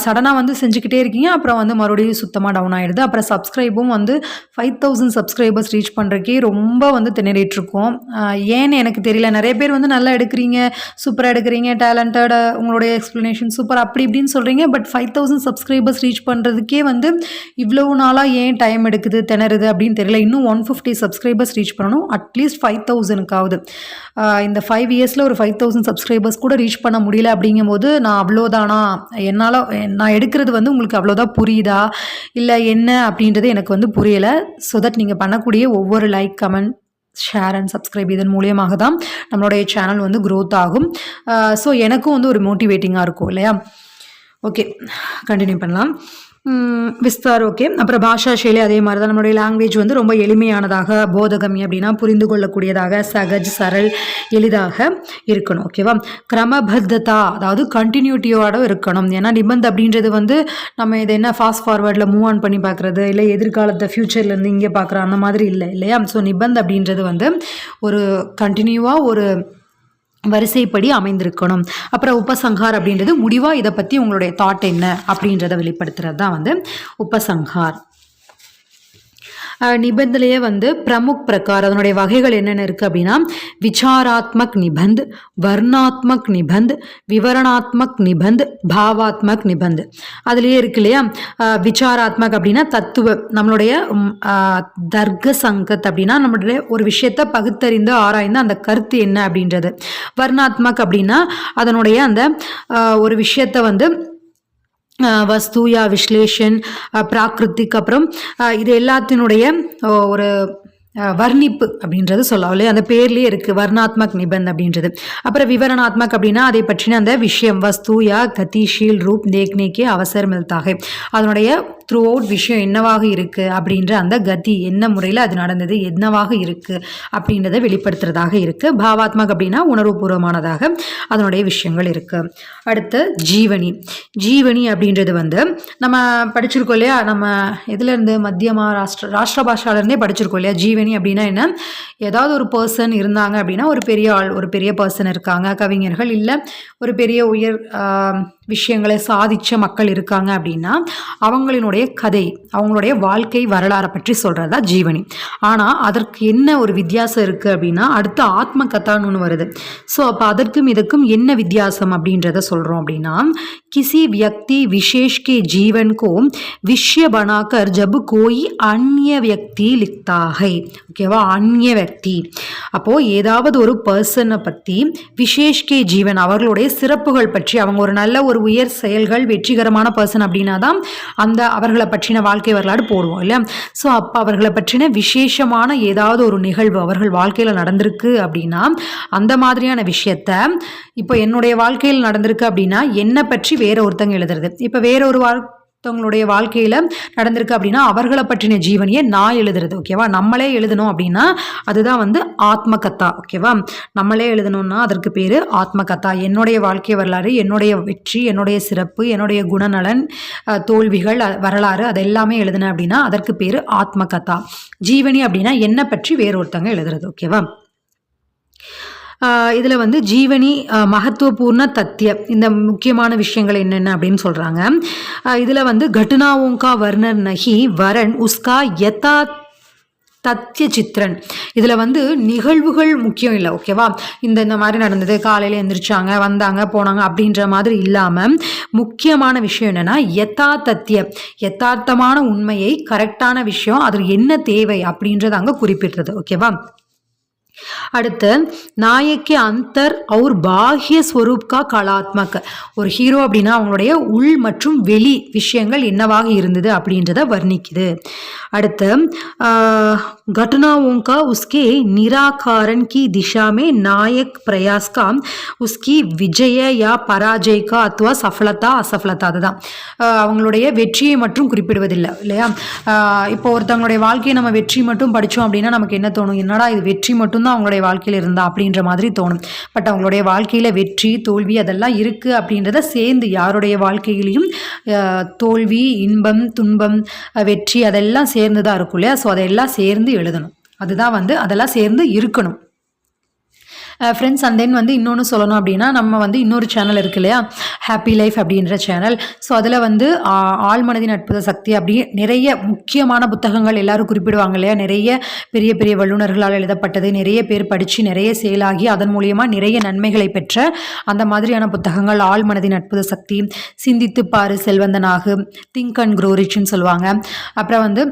S1: சடனாக வந்து செஞ்சுக்கிட்டே இருக்கீங்க, அப்புறம் வந்து மறுபடியும் சுத்தமாக டவுன் ஆகிடுது. அப்புறம் சப்ஸ்கிரைபும் வந்து 5000 சப்ஸ்கிரைபர்ஸ் ரீச் பண்ணுறக்கே ரொம்ப வந்து திணறிட்டுருக்கோம். ஏன்னு எனக்கு தெரியல. நிறைய பேர் வந்து நல்லா எடுக்கிறீங்க, சூப்பராக எடுக்கிறீங்க, டேலண்டட், உங்களுடைய எக்ஸ்ப்ளனேஷன் சூப்பர் அப்படி இப்படின்னு சொல்கிறீங்க. பட் 5000 சப்ஸ்கிரைபர்ஸ் ரீச் பண்ணுறதுக்கே வந்து இவ்வளவு நாளாக ஏன் டைம் எடுக்குது, திணறுது அப்படின்னு தெரியல. இன்னும் 150 சப்ஸ்கிரைபர்ஸ் ரீச் பண்ணணும், அட்லீஸ்ட் 5000க்காவது. இந்த 5 இயர்ஸில் ஒரு 5000 சப்ஸ்கிரைபர்ஸ் கூட ரீச் பண்ண முடியல. அப்படிங்கும்போது நான் அவ்வளோதானா, என்னால் நான் எடுக்கிறது வந்து உங்களுக்கு அவ்வளோதான் புரியுதா இல்லை என்ன அப்படின்றது எனக்கு வந்து புரியலை. ஸோ தட் நீங்கள் பண்ணக்கூடிய ஒவ்வொரு like, comment, share and subscribe இதன் மூலியமாக தான் நம்மளுடைய சேனல் வந்து க்ரோத் ஆகும். ஸோ எனக்கும் வந்து ஒரு மோட்டிவேட்டிங்காக இருக்கும் இல்லையா. ஓகே, கண்டினியூ பண்ணலாம். விஸ்தார் ஓகே. அப்புறம் பாஷா சைலி அதே மாதிரி தான். நம்மளுடைய லாங்குவேஜ் வந்து ரொம்ப எளிமையானதாக, போதகமி அப்படின்னா புரிந்து கொள்ளக்கூடியதாக, சகஜ், சரல், எளிதாக இருக்கணும். ஓகேவா. கிரமபத்ததா அதாவது கண்டினியூட்டியோட இருக்கணும். ஏன்னா நிபந்த் அப்படின்றது வந்து நம்ம இதை என்ன ஃபாஸ்ட் ஃபார்வர்டில் மூவ் ஆன் பண்ணி பார்க்குறது, இல்லை எதிர்காலத்தை ஃப்யூச்சர்லேருந்து இங்கே பார்க்குறோம் அந்த மாதிரி இல்லை இல்லையா. ஸோ நிபந்த் அப்படின்றது வந்து ஒரு கண்டினியூவாக ஒரு வரிசைப்படி அமைந்திருக்கணும். அப்புறம் உபசங்கார் அப்படின்றது முடிவாக இதை பற்றி உங்களுடைய தாட் என்ன அப்படின்றத வெளிப்படுத்துறது தான் வந்து உபசங்கார். நிபந்திலேயே வந்து பிரமுக் பிரகார் அதனுடைய வகைகள் என்னென்ன இருக்குது அப்படின்னா விசாராத்மக் நிபந்த், வர்ணாத்மக் நிபந்த், விவரணாத்மக் நிபந்த், பாவாத்மக் நிபந்த். அதுலேயே இருக்கு இல்லையா. விசாராத்மக் அப்படின்னா தத்துவ, நம்மளுடைய தர்க்க சங்கத் அப்படின்னா நம்மளுடைய ஒரு விஷயத்தை பகுத்தறிந்து ஆராய்ந்து அந்த கருத்து என்ன அப்படின்றது. வர்ணாத்மக் அப்படின்னா அதனுடைய அந்த ஒரு விஷயத்தை வந்து வஸ்து யா விஸ்லேஷன், பிராகிருத்திக், அப்புறம் இது எல்லாத்தினுடைய ஒரு வர்ணிப்பு அப்படின்றது சொல்லலாம் இல்லையா. அந்த பேர்லேயே இருக்குது வர்ணாத்மக் நிபந்த் அப்படின்றது. அப்புறம் விவரணாத்மக் அப்படின்னா அதை பற்றின அந்த விஷயம், வஸ்து யா கதிஷீல் ரூப் தேக்னேக்கே அவசர் மில்தாக, அதனுடைய த்ரூ அவுட் விஷயம் என்னவாக இருக்குது அப்படின்ற அந்த கதி என்ன முறையில் அது நடந்தது, என்னவாக இருக்குது அப்படின்றத வெளிப்படுத்துறதாக இருக்குது. பாவாத்மக் அப்படின்னா உணர்வுபூர்வமானதாக அதனுடைய விஷயங்கள் இருக்குது. அடுத்து ஜீவனி. ஜீவனி அப்படின்றது வந்து நம்ம படிச்சிருக்கோம் இல்லையா. நம்ம எதுலேருந்து மத்தியமா ராஷ்டிர பாஷாலேருந்தே படிச்சிருக்கோம் இல்லையா. ஜீவனி அப்படின்னா என்ன, ஏதாவது ஒரு பர்சன் இருந்தாங்க அப்படின்னா ஒரு பெரிய ஆள், ஒரு பெரிய பர்சன் இருக்காங்க, கவிஞர்கள், இல்லை ஒரு பெரிய உயர் விஷயங்களை சாதித்த மக்கள் இருக்காங்க அப்படின்னா அவங்களினுடைய கதை, அவங்களுடைய வாழ்க்கை வரலாறை பற்றி சொல்கிறதா ஜீவனி. ஆனால் அதற்கு என்ன ஒரு வித்தியாசம் இருக்குது அப்படின்னா அடுத்து ஆத்ம கதான்னு ஒன்று வருது. ஸோ அப்போ அதற்கும் இதுக்கும் என்ன வித்தியாசம் அப்படின்றத சொல்கிறோம் அப்படின்னா किसी व्यक्ति विशेष के जीवन को विषय बनाकर जब कोई अन्य व्यक्ति लिखता है, ஓகேவா, அந்நிய व्यक्ति, அப்போது ஏதாவது ஒரு பர்சனை பற்றி விசேஷ் கே ஜீவன் அவர்களுடைய சிறப்புகள் பற்றி, அவங்க ஒரு நல்ல ஒரு உயர் செயல்கள் வெற்றிகரமான பர்சன் அப்படின்னா தான் அந்த அவர்களை பற்றின வாழ்க்கை வரலாறு போடுவோம் இல்லையா. ஸோ அப்போ அவர்களை பற்றின விசேஷமான ஏதாவது ஒரு நிகழ்வு அவர்கள் வாழ்க்கையில் நடந்திருக்கு அப்படின்னா அந்த மாதிரியான விஷயத்த இப்போ என்னுடைய வாழ்க்கையில் நடந்திருக்கு அப்படின்னா என்னை பற்றி வேற ஒருத்தங்க எழுதுறது. இப்போ வேற ஒரு ஒருத்தவங்களுடைய வாழ்க்கையில் நடந்திருக்கு அப்படின்னா அவர்களை பற்றின ஜீவனியை நான் எழுதுறது. ஓகேவா. நம்மளே எழுதணும் அப்படின்னா அதுதான் வந்து ஆத்ம கதா. ஓகேவா. நம்மளே எழுதணும்னா அதற்கு பேர் ஆத்ம கதா. என்னுடைய வாழ்க்கை வரலாறு, என்னுடைய வெற்றி, என்னுடைய சிறப்பு, என்னுடைய குணநலன், தோல்விகள், வரலாறு அதெல்லாமே எழுதுனேன் அப்படின்னா அதற்கு பேர் ஆத்ம கதா. ஜீவனி அப்படின்னா என்னை பற்றி வேற ஒருத்தங்க எழுதுறது. ஓகேவா. இதில் வந்து ஜீவனி மகத்துவபூர்ண தத்திய இந்த முக்கியமான விஷயங்கள் என்னென்ன அப்படின்னு சொல்கிறாங்க. இதில் வந்து घटनाओं का वर्णन नहीं वरन उसका यथा தத்ய சித்திரன். இதில் வந்து நிகழ்வுகள் முக்கியம் இல்லை, ஓகேவா? இந்த மாதிரி நடந்தது, காலையில் எழுந்திரிச்சாங்க, வந்தாங்க, போனாங்க அப்படின்ற மாதிரி இல்லாமல் முக்கியமான விஷயம் என்னென்னா யதார்த்தமான உண்மையை, கரெக்டான விஷயம், அது என்ன தேவை அப்படின்றத அங்கே குறிப்பிடுறது, ஓகேவா? அடுத்து நாயக்கி அந்தர் और பாஹ்ய ஸ்வரூப் கா கலாத்மக். ஒரு ஹீரோ அப்படின்னா அவங்களுடைய உள் மற்றும் வெளி விஷயங்கள் என்னவாக இருந்தது அப்படின்றத வர்ணிக்குது. அடுத்து घटनाओं का उसके निराकरण की दिशा में नायक प्रयास का उसकी विजय या पराजय का अथवा सफलता असफलता. அதுதான் அவங்களுடைய வெற்றியை மட்டும் குறிப்பிடுவதில்லை இல்லையா? இப்போ ஒருத்தவங்களுடைய வாழ்க்கையை நம்ம வெற்றி மட்டும் படித்தோம் அப்படின்னா நமக்கு என்ன தோணும்? என்னடா இது வெற்றி மட்டும்தான் அவங்களுடைய வாழ்க்கையில் இருந்தா அப்படின்ற மாதிரி தோணும். பட் அவங்களுடைய வாழ்க்கையில் வெற்றி தோல்வி அதெல்லாம் இருக்குது அப்படின்றத சேர்ந்து யாருடைய வாழ்க்கையிலையும் தோல்வி இன்பம் துன்பம் வெற்றி அதெல்லாம் சேர்ந்து தான் இருக்கும் இல்லையா? ஸோ அதெல்லாம் சேர்ந்து எழுதணும். அதுதான் வந்து அதெல்லாம் சேர்ந்து இருக்கணும் ஃப்ரெண்ட்ஸ். அண்ட் தென் வந்து இன்னொன்று சொல்லணும் அப்படின்னா நம்ம வந்து இன்னொரு சேனல் இருக்கு இல்லையா, ஹாப்பி லைஃப் அப்படின்ற சேனல். ஸோ அதில் வந்து ஆழ்மனதின் அற்புத சக்தி அப்படி நிறைய முக்கியமான புத்தகங்கள் எல்லாரும் குறிப்பிடுவாங்க இல்லையா, நிறைய பெரிய பெரிய வல்லுநர்களால் எழுதப்பட்டது, நிறைய பேர் படித்து நிறைய செயலாகி அதன் மூலியமாக நிறைய நன்மைகளை பெற்ற அந்த மாதிரியான புத்தகங்கள் ஆழ்மனதின் அற்புத சக்தி, சிந்தித்து பாரு செல்வந்தனாகு, திங்க் அண்ட் க்ரோ ரிச்னு சொல்லுவாங்க. அப்புறம் வந்து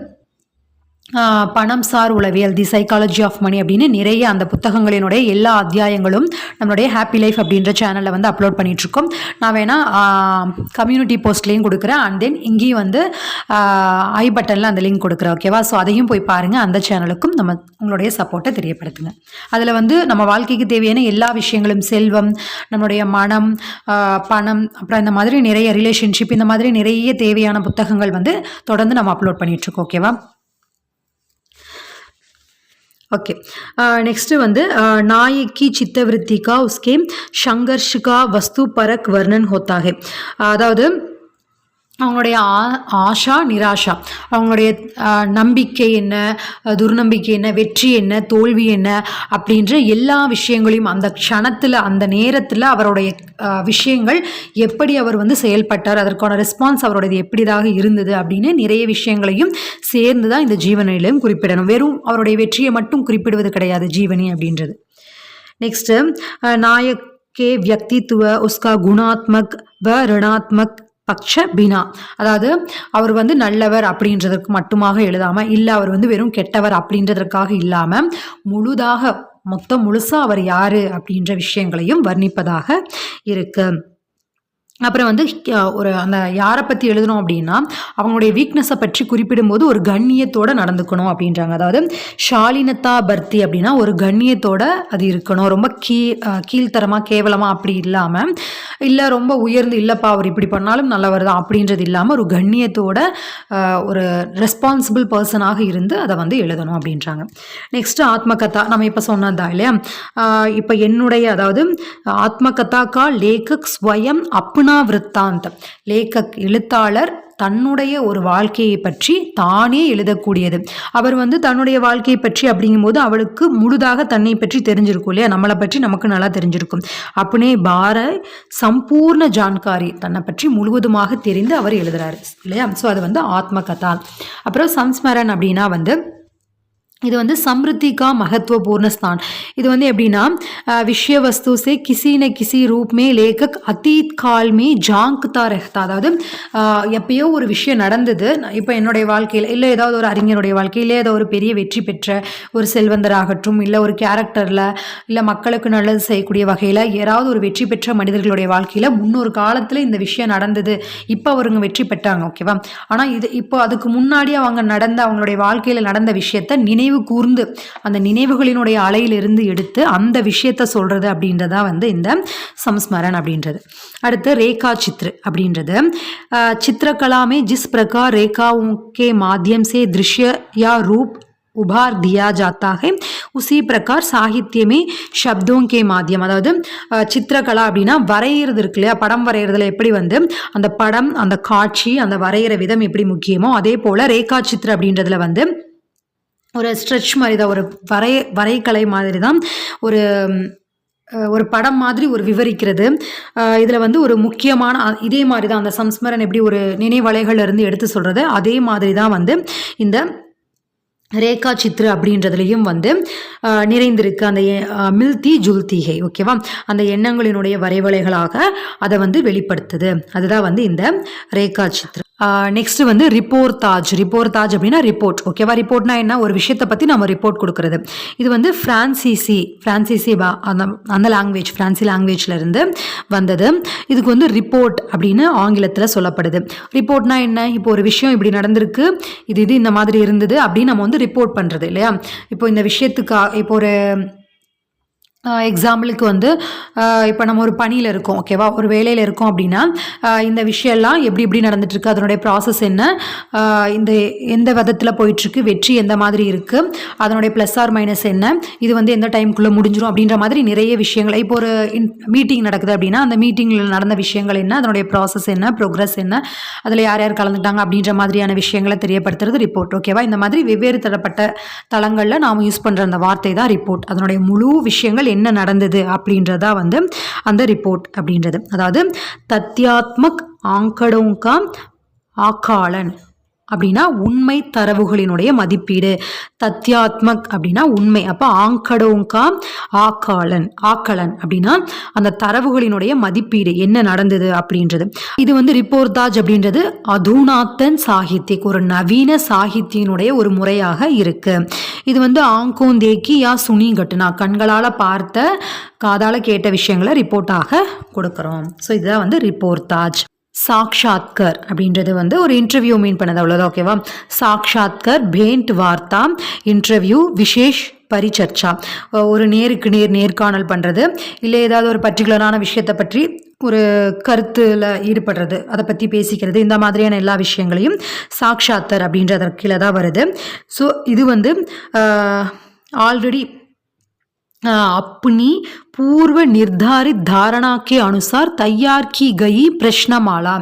S1: பணம் சார் உளவியல், தி சைக்காலஜி ஆஃப் மணி அப்படின்னு நிறைய அந்த புத்தகங்களினுடைய எல்லா அத்தியாயங்களும் நம்மளுடைய ஹாப்பி லைஃப் அப்படின்ற சேனலில் வந்து அப்லோட் பண்ணிகிட்ருக்கோம். நான் வேணால் கம்யூனிட்டி போஸ்ட்லேயும் கொடுக்குறேன். அண்ட் தென் இங்கேயும் வந்து ஐ பட்டனில் அந்த லிங்க் கொடுக்குறேன், ஓகேவா? ஸோ அதையும் போய் பாருங்கள். அந்த சேனலுக்கும் நம்ம உங்களுடைய சப்போர்ட்டை தெரியப்படுத்துங்க. அதில் வந்து நம்ம வாழ்க்கைக்கு தேவையான எல்லா விஷயங்களும், செல்வம், நம்மளுடைய மனம், பணம், அப்புறம் இந்த மாதிரி நிறைய ரிலேஷன்ஷிப், இந்த மாதிரி நிறைய தேவையான புத்தகங்கள் வந்து தொடர்ந்து நம்ம அப்லோட் பண்ணிகிட்ருக்கோம், ஓகேவா? ओके नेक्स्ट வந்து नायकी चित्तवृत्ति का उसके संघर्ष का वस्तु परक वर्णन होता है. அதாவது அவங்களுடைய ஆஷா நிராஷா, அவங்களுடைய நம்பிக்கை என்ன, துர்நம்பிக்கை என்ன, வெற்றி என்ன, தோல்வி என்ன அப்படின்ற எல்லா விஷயங்களையும் அந்த க்ஷணத்தில் அந்த நேரத்தில் அவருடைய விஷயங்கள் எப்படி அவர் வந்து செயல்பட்டார், அதற்கான ரெஸ்பான்ஸ் அவருடையது எப்படிதாக இருந்தது அப்படின்னு நிறைய விஷயங்களையும் சேர்ந்து தான் இந்த ஜீவனிலையும் குறிப்பிடணும். வெறும் அவருடைய வெற்றியை மட்டும் குறிப்பிடுவது கிடையாது ஜீவனி அப்படின்றது. நெக்ஸ்ட்டு நாயக் கே வியக்தித்துவ உஸ்கா குணாத்மக் வ ऋणात्मक பக்ஷ பினா. அதாவது அவர் வந்து நல்லவர் அப்படின்றதற்கு மட்டுமாக எழுதாமல், இல்லை அவர் வந்து வெறும் கெட்டவர் அப்படின்றதற்காக இல்லாமல் முழுதாக முழுசாக அவர் யார் அப்படின்ற விஷயங்களையும் வர்ணிப்பதாக இருக்கு. அப்புறம் வந்து ஒரு அந்த யாரை பற்றி எழுதணும் அப்படின்னா அவங்களுடைய வீக்னஸை பற்றி குறிப்பிடும்போது ஒரு கண்ணியத்தோடு நடந்துக்கணும் அப்படின்றாங்க. அதாவது ஷாலினத்தா பர்த்தி அப்படின்னா ஒரு கண்ணியத்தோடு அது இருக்கணும். ரொம்ப கீழ்த்தரமாக கேவலமாக அப்படி இல்லாமல், இல்லை ரொம்ப உயர்ந்து இல்லைப்பா அவர் இப்படி பண்ணாலும் நல்லவர் தான் அப்படின்றது இல்லாமல் ஒரு கண்ணியத்தோட ஒரு ரெஸ்பான்சிபிள் பர்சனாக இருந்து அதை வந்து எழுதணும் அப்படின்றாங்க. நெக்ஸ்ட்டு ஆத்மகதா, நம்ம இப்போ சொன்னதா இல்லையா, இப்போ என்னுடைய அதாவது ஆத்மகதா கா லேகக் ஸ்வயம் அப்னா விருத்தாந்தம். லேகக் எழுத்தாளர் தன்னுடைய ஒரு வாழ்க்கையை பற்றி தானே எழுதக்கூடியது. அவர் வந்து தன்னுடைய வாழ்க்கையை பற்றி அப்படிங்கும்போது அவளுக்கு முழுதாக தன்னை பற்றி தெரிஞ்சிருக்கும் இல்லையா, நம்மளை பற்றி நமக்கு நல்லா தெரிஞ்சிருக்கும். அப்பனே பார சம்பூர்ண ஜான்காரி, தன்னை பற்றி முழுவதுமாக தெரிந்து அவர் எழுதுறாரு இல்லையா. ஸோ அது வந்து ஆத்மகதா. அப்புறம் சம்ஸ்மரன் அப்படின்னா வந்து இது வந்து சம்ருத்தி கா महत्वपूर्ण स्थान. இது வந்து எப்படின்னா விஷய வஸ்து से किसी न किसी रूप में लेखक अतीत काल में झांकता रहता. அதாவது எப்பயோ ஒரு விஷயம் நடந்தது, இப்போ என்னுடைய வாழ்க்கையில் இல்லை ஏதாவது ஒரு அறிஞருடைய வாழ்க்கையில் ஏதோ ஒரு பெரிய வெற்றி பெற்ற ஒரு செல்வந்தராகட்டும், இல்லை ஒரு கேரக்டரில், இல்லை மக்களுக்கு நல்லது செய்யக்கூடிய வகையில் யாராவது ஒரு வெற்றி பெற்ற மனிதர்களுடைய வாழ்க்கையில் முன்னொரு காலத்தில் இந்த விஷயம் நடந்தது, இப்போ அவருங்க வெற்றி பெற்றாங்க, ஓகேவா? ஆனால் இது இப்போ அதுக்கு முன்னாடி அவங்க அவங்களுடைய வாழ்க்கையில் நடந்த விஷயத்தை நினைவு கூர்ந்து அந்த நினைவுகளினுடைய அலையிலிருந்து எடுத்து அந்த விஷயத்த சொல்றது அப்படின்றதா வந்து இந்த சம்ஸ்மரன் அப்படின்றது. அடுத்து ரேகா சித்ர அப்படின்றது चित्रकला में जिस प्रकार रेखाओं के माध्यम से दृश्य या रूप उभार दिया जाता है उसी प्रकार साहित्य में शब्दों के माध्यम. அதாவது சித்திரகலா அப்படின்னா வரைகிறது இருக்கு இல்லையா, படம் வரைகிறதுல எப்படி வந்து அந்த படம் அந்த காட்சி அந்த வரைகிற விதம் எப்படி முக்கியமோ அதே போல் ரேகா சித்ர அப்படின்றதுல வந்து ஒரு ஸ்ட்ரெச் மாதிரி தான், ஒரு வரைகலை மாதிரி தான், ஒரு படம் மாதிரி ஒரு விவரிக்கிறது. இதில் வந்து ஒரு முக்கியமான இதே மாதிரி தான் அந்த சம்ஸ்மரன் எப்படி ஒரு நினைவலைகள் இருந்து எடுத்து சொல்கிறது அதே மாதிரி தான் வந்து இந்த ரேகா சித்ரு அப்படின்றதுலையும் வந்து நிறைந்திருக்கு அந்த மில்தி ஜுல்திகை. ஓகேவா, அந்த எண்ணங்களினுடைய வரைவலைகளாக அதை வந்து வெளிப்படுத்துது. அதுதான் வந்து இந்த ரேகா சித்ரு. நெக்ஸ்ட் வந்து ரிப்போர்ட்டாஜ். ரிப்போர்ட்டாஜ் அப்படின்னா ரிப்போர்ட். ஓகேவா, ரிப்போர்ட்னா என்ன, ஒரு விஷயத்தை பற்றி நம்ம ரிப்போர்ட் கொடுக்கறது. இது வந்து ஃப்ரான்சிசி அந்த லாங்குவேஜ், ஃப்ரான்சி லாங்குவேஜ்ல இருந்து வந்தது. இதுக்கு வந்து ரிப்போர்ட் அப்படின்னு ஆங்கிலத்தில் சொல்லப்படுது. ரிப்போர்ட்னா என்ன, இப்போ ஒரு விஷயம் இப்படி நடந்திருக்கு, இது இந்த மாதிரி இருந்தது அப்படின்னு நம்ம வந்து ரிப்போர்ட் பண்ணுறது இல்லையா. இப்போ இந்த விஷயத்துக்கு இப்போ ஒரு எக்ஸாம்பிளுக்கு வந்து இப்போ நம்ம ஒரு பணியில் இருக்கோம், ஓகேவா, ஒரு வேலையில் இருக்கோம் அப்படின்னா இந்த விஷயம்லாம் எப்படி நடந்துட்டுருக்கு, அதனுடைய ப்ராசஸ் என்ன, இந்த எந்த விதத்தில் போயிட்டுருக்கு, வெற்றி எந்த மாதிரி இருக்குது, அதனுடைய ப்ளஸ் ஆர் மைனஸ் என்ன, இது வந்து எந்த டைமுக்குள்ளே முடிஞ்சிடும் அப்படின்ற மாதிரி நிறைய விஷயங்கள். இப்போ ஒரு மீட்டிங் நடக்குது அப்படின்னா அந்த மீட்டிங்கில் நடந்த விஷயங்கள் என்ன, அதனுடைய ப்ராசஸ் என்ன, ப்ரோக்ரஸ் என்ன, அதில் யார் யார் கலந்துட்டாங்க அப்படின்ற மாதிரியான விஷயங்களை தெரியப்படுத்துறது ரிப்போர்ட். ஓகேவா, இந்த மாதிரி வெவ்வேறு தரப்பட்ட தளங்களில் நாம் யூஸ் பண்ணுற அந்த வார்த்தை தான் ரிப்போர்ட். அதனுடைய முழு விஷயங்கள் என்ன நடந்தது அப்படின்றதா வந்து அந்த ரிப்போர்ட் அப்படின்றது. அதாவது தத்யாத்மக் ஆங்கடோங்கா ஆக்காளன் அப்படின்னா உண்மை தரவுகளினுடைய மதிப்பீடு. தத்யாத்மக் அப்படின்னா உண்மை, அப்போ ஆங்கடோங்கா ஆக்கலன் அப்படின்னா அந்த தரவுகளினுடைய மதிப்பீடு என்ன நடந்தது அப்படின்றது. இது வந்து ரிப்போர்ட்டாஜ் அப்படின்றது அதுனாத்தன் சாகித்யக், ஒரு நவீன சாகித்யினுடைய ஒரு முறையாக இருக்கு. இது வந்து ஆங்கோந்தேக்கி யா சுனி கட்டுனா, கண்களால் பார்த்த காதால் கேட்ட விஷயங்களை ரிப்போர்ட்டாக கொடுக்குறோம். ஸோ இதுதான் வந்து ரிப்போர்ட்டாஜ். சாக்ஷாத்கர் அப்படின்றது வந்து ஒரு இன்டர்வியூ மீன் பண்ணது, அவ்வளோதான். ஓகேவா, சாக்ஷாத்கர் பேண்ட் வார்த்தா இன்டர்வியூ விசேஷ் பரிச்சர்ச்சா, ஒரு நேருக்கு நேர்காணல் பண்ணுறது, இல்லை ஏதாவது ஒரு பர்டிகுலரான விஷயத்தை பற்றி ஒரு கருத்தில் ஈடுபடுறது, அதை பற்றி பேசிக்கிறது, இந்த மாதிரியான எல்லா விஷயங்களையும் சாக்ஷாத்கர் அப்படின்றதற்கு கீழே தான் வருது. ஸோ இது வந்து ஆல்ரெடி अपनी पूर्व निर्धारित धारणा के अनुसार तैयार की गई प्रश्नमाला.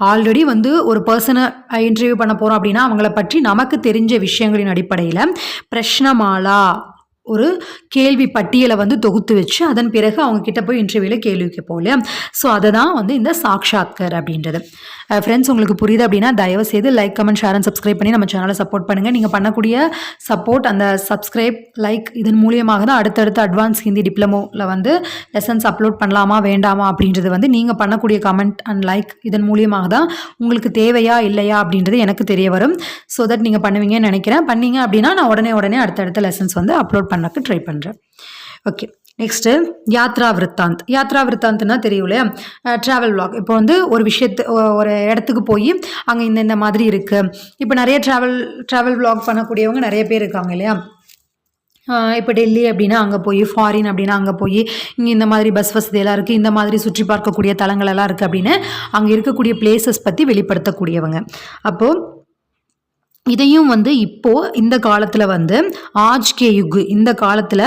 S1: ஆல்ரெடி வந்து ஒரு பர்சனை இன்டர்வியூ பண்ண போகிறோம் அப்படின்னா அவங்கள பற்றி நமக்கு தெரிஞ்ச விஷயங்களின் அடிப்படையில் பிரஷ்னமாலா, ஒரு கேள்வி பட்டியலை வந்து தொகுத்து வச்சு அதன் பிறகு அவங்க கிட்ட போய் இன்டர்வியூவில் கேள்வி கேட்போம் இல்லையா. ஸோ அதை தான் வந்து இந்த சாக்ஷாத்கர் அப்படின்றது. ஃப்ரெண்ட்ஸ், உங்களுக்கு புரியுது அப்படின்னா தயவு செய்து like, comment, share and subscribe பண்ணி நம்ம சேனலை சப்போர்ட் பண்ணுங்கள். நீங்கள் பண்ணக்கூடிய சப்போர்ட், அந்த சப்ஸ்கிரைப், லைக், இதன் மூலியமாக தான் அடுத்தடுத்து அட்வான்ஸ் ஹிந்தி டிப்ளமோவில் வந்து லெசன்ஸ் அப்லோட் பண்ணலாமா வேண்டாமா அப்படின்றது வந்து நீங்கள் பண்ணக்கூடிய கமெண்ட் அண்ட் லைக் இதன் மூலியமாக தான் உங்களுக்கு தேவையா இல்லையா அப்படின்றது எனக்கு தெரிய வரும். ஸோ தட் நீங்கள் பண்ணுவீங்கன்னு நினைக்கிறேன். பண்ணீங்க அப்படின்னா நான் உடனே அடுத்தடுத்த லெசன்ஸ் வந்து அப்லோட் பண்ணக்கு ட்ரை பண்ணுறேன். ஓகே, நெக்ஸ்ட்டு யாத்ரா விருத்தாந்த். யாத்ரா விருத்தாந்த்னா தெரியும் இல்லையா, ட்ராவல் விளாக். இப்போ வந்து ஒரு ஒரு இடத்துக்கு போய் அங்கே இந்த மாதிரி இருக்குது. இப்போ நிறைய ட்ராவல் விளாக் பண்ணக்கூடியவங்க நிறைய பேர் இருக்காங்க இல்லையா. இப்போ டெல்லி அப்படின்னா அங்கே போய், ஃபாரின் அப்படின்னா அங்கே போய், இங்கே இந்த மாதிரி பஸ் வசதியெல்லாம் இருக்குது, இந்த மாதிரி சுற்றி பார்க்கக்கூடிய தலங்கள் எல்லாம் இருக்குது அப்படின்னு அங்கே இருக்கக்கூடிய பிளேசஸ் பற்றி வெளிப்படுத்தக்கூடியவங்க. அப்போது இதையும் வந்து இப்போது இந்த காலத்தில் வந்து ஆஜ் கே யுக், இந்த காலத்தில்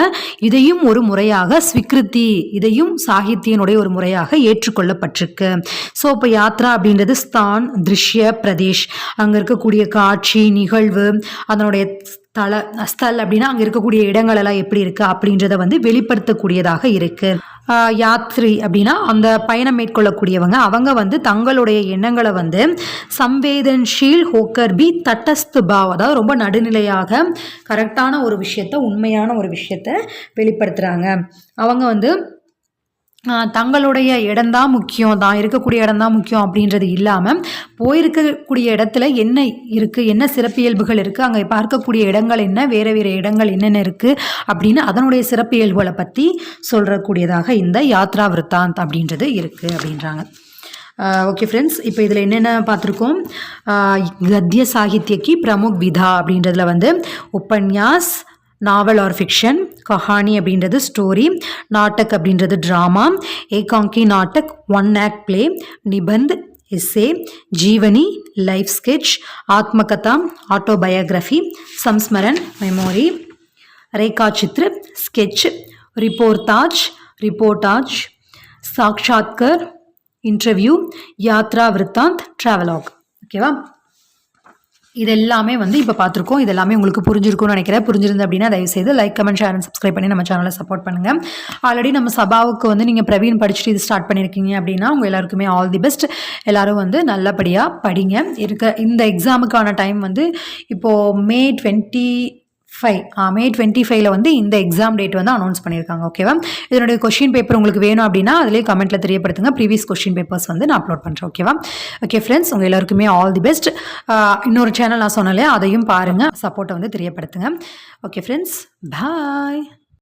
S1: இதையும் ஒரு முறையாக ஸ்வீகிருதி, இதையும் சாகித்யனுடைய ஒரு முறையாக ஏற்றுக்கொள்ளப்பட்டிருக்கு. ஸோ இப்போ யாத்ரா அப்படின்றது ஸ்தான், திருஷ்ய, பிரதேஷ், அங்கே இருக்கக்கூடிய காட்சி, நிகழ்வு, அதனுடைய ஸ்தல் அப்படின்னா அங்கே இருக்கக்கூடிய இடங்கள் எல்லாம் எப்படி இருக்குது அப்படின்றத வந்து வெளிப்படுத்தக்கூடியதாக இருக்குது. யாத்ரி அப்படின்னா அந்த பயணம் மேற்கொள்ளக்கூடியவங்க, அவங்க வந்து தங்களுடைய எண்ணங்களை வந்து சம்வேதன்ஷீல் ஹோக்கர் பி தட்டஸ்து பாவ், அதாவது ரொம்ப நடுநிலையாக கரெக்டான ஒரு விஷயத்த, உண்மையான ஒரு விஷயத்த வெளிப்படுத்துகிறாங்க. அவங்க வந்து தங்களுடைய இடம்தான் முக்கியம், தான் இருக்கக்கூடிய இடம்தான் முக்கியம் அப்படின்றது இல்லாமல் போயிருக்கக்கூடிய இடத்துல என்ன இருக்குது, என்ன சிறப்பியல்புகள் இருக்குது, அங்கே பார்க்கக்கூடிய இடங்கள் என்ன, வேறு இடங்கள் என்னென்ன இருக்குது அப்படின்னு அதனுடைய சிறப்பியல்புகளை பற்றி சொல்கிறக்கூடியதாக இந்த யாத்ரா விருத்தாந்த் அப்படின்றது இருக்குது அப்படின்றாங்க. ஓகே ஃப்ரெண்ட்ஸ், இப்போ இதில் என்னென்ன பார்த்துருக்கோம். கத்திய சாகித்யக்கு பிரமுக் விதா அப்படின்றதுல வந்து உபன்யாஸ், நாவல் ஆர் ஃபிக்ஷன், கஹானி அப்படின்றது ஸ்டோரி, நாட்டக் அப்படின்றது ட்ராமா, ஏகாங்கி நாட்டக் 1 ஆக்ட் பிளே, நிபந்த் எஸ்ஸே, ஜீவனி லைஃப் ஸ்கெட்ச், ஆத்மகதா ஆட்டோபயோகிராஃபி, சம்ஸ்மரன் மெமோரி, ரேகா சித்ர ஸ்கெட்ச், ரிப்போர்ட்டாஜ், சாக்ஷாத்கர் இன்டர்வியூ, யாத்ரா விருத்தாந்த் ட்ராவலாக். ஓகேவா, இதெல்லாமே வந்து இப்போ பார்த்துருக்கோம். இதெல்லாமே உங்களுக்கு புரிஞ்சிருக்கும்னு நினைக்கிறேன். புரிஞ்சிருந்து அப்படின்னா தயவுசெய்து like, comment, share and subscribe பண்ணி நம்ம சேனலை சப்போர்ட் பண்ணுங்கள். ஆல்ரெடி நம்ம சபாவுக்கு வந்து நீங்கள் பிரவீன் படிச்சுட்டு இது ஸ்டார்ட் பண்ணியிருக்கீங்க அப்படின்னா உங்கள் எல்லாருக்குமே ஆல் தி பெஸ்ட். எல்லோரும் வந்து நல்லபடியாக படிங்க. இந்த எக்ஸாமுக்கான டைம் வந்து இப்போது May 20 மே 25 வந்து இந்த எக்ஸாம் டேட் வந்து அனௌன்ஸ் பண்ணியிருக்காங்க. ஓகேவா? இதனுடைய கொஷின் பேப்பர் உங்களுக்கு வேணும் அப்படின்னா அதிலே கமெண்ட்டில் தெரியப்படுத்துங்க. ப்ரீவியஸ் கொஷின் பேப்பர்ஸ் வந்து நான் அப்லோட் பண்ணுறேன். ஓகேவா? ஓகே ஃப்ரெண்ட்ஸ், உங்கள் எல்லாருக்குமே ஆல் தி பெஸ்ட். இன்னொரு சேனல் நான் சொன்னாலே அதையும் பாருங்கள், சப்போர்ட்டை வந்து தெரியப்படுத்துங்க. ஓகே ஃப்ரெண்ட்ஸ், பாய்.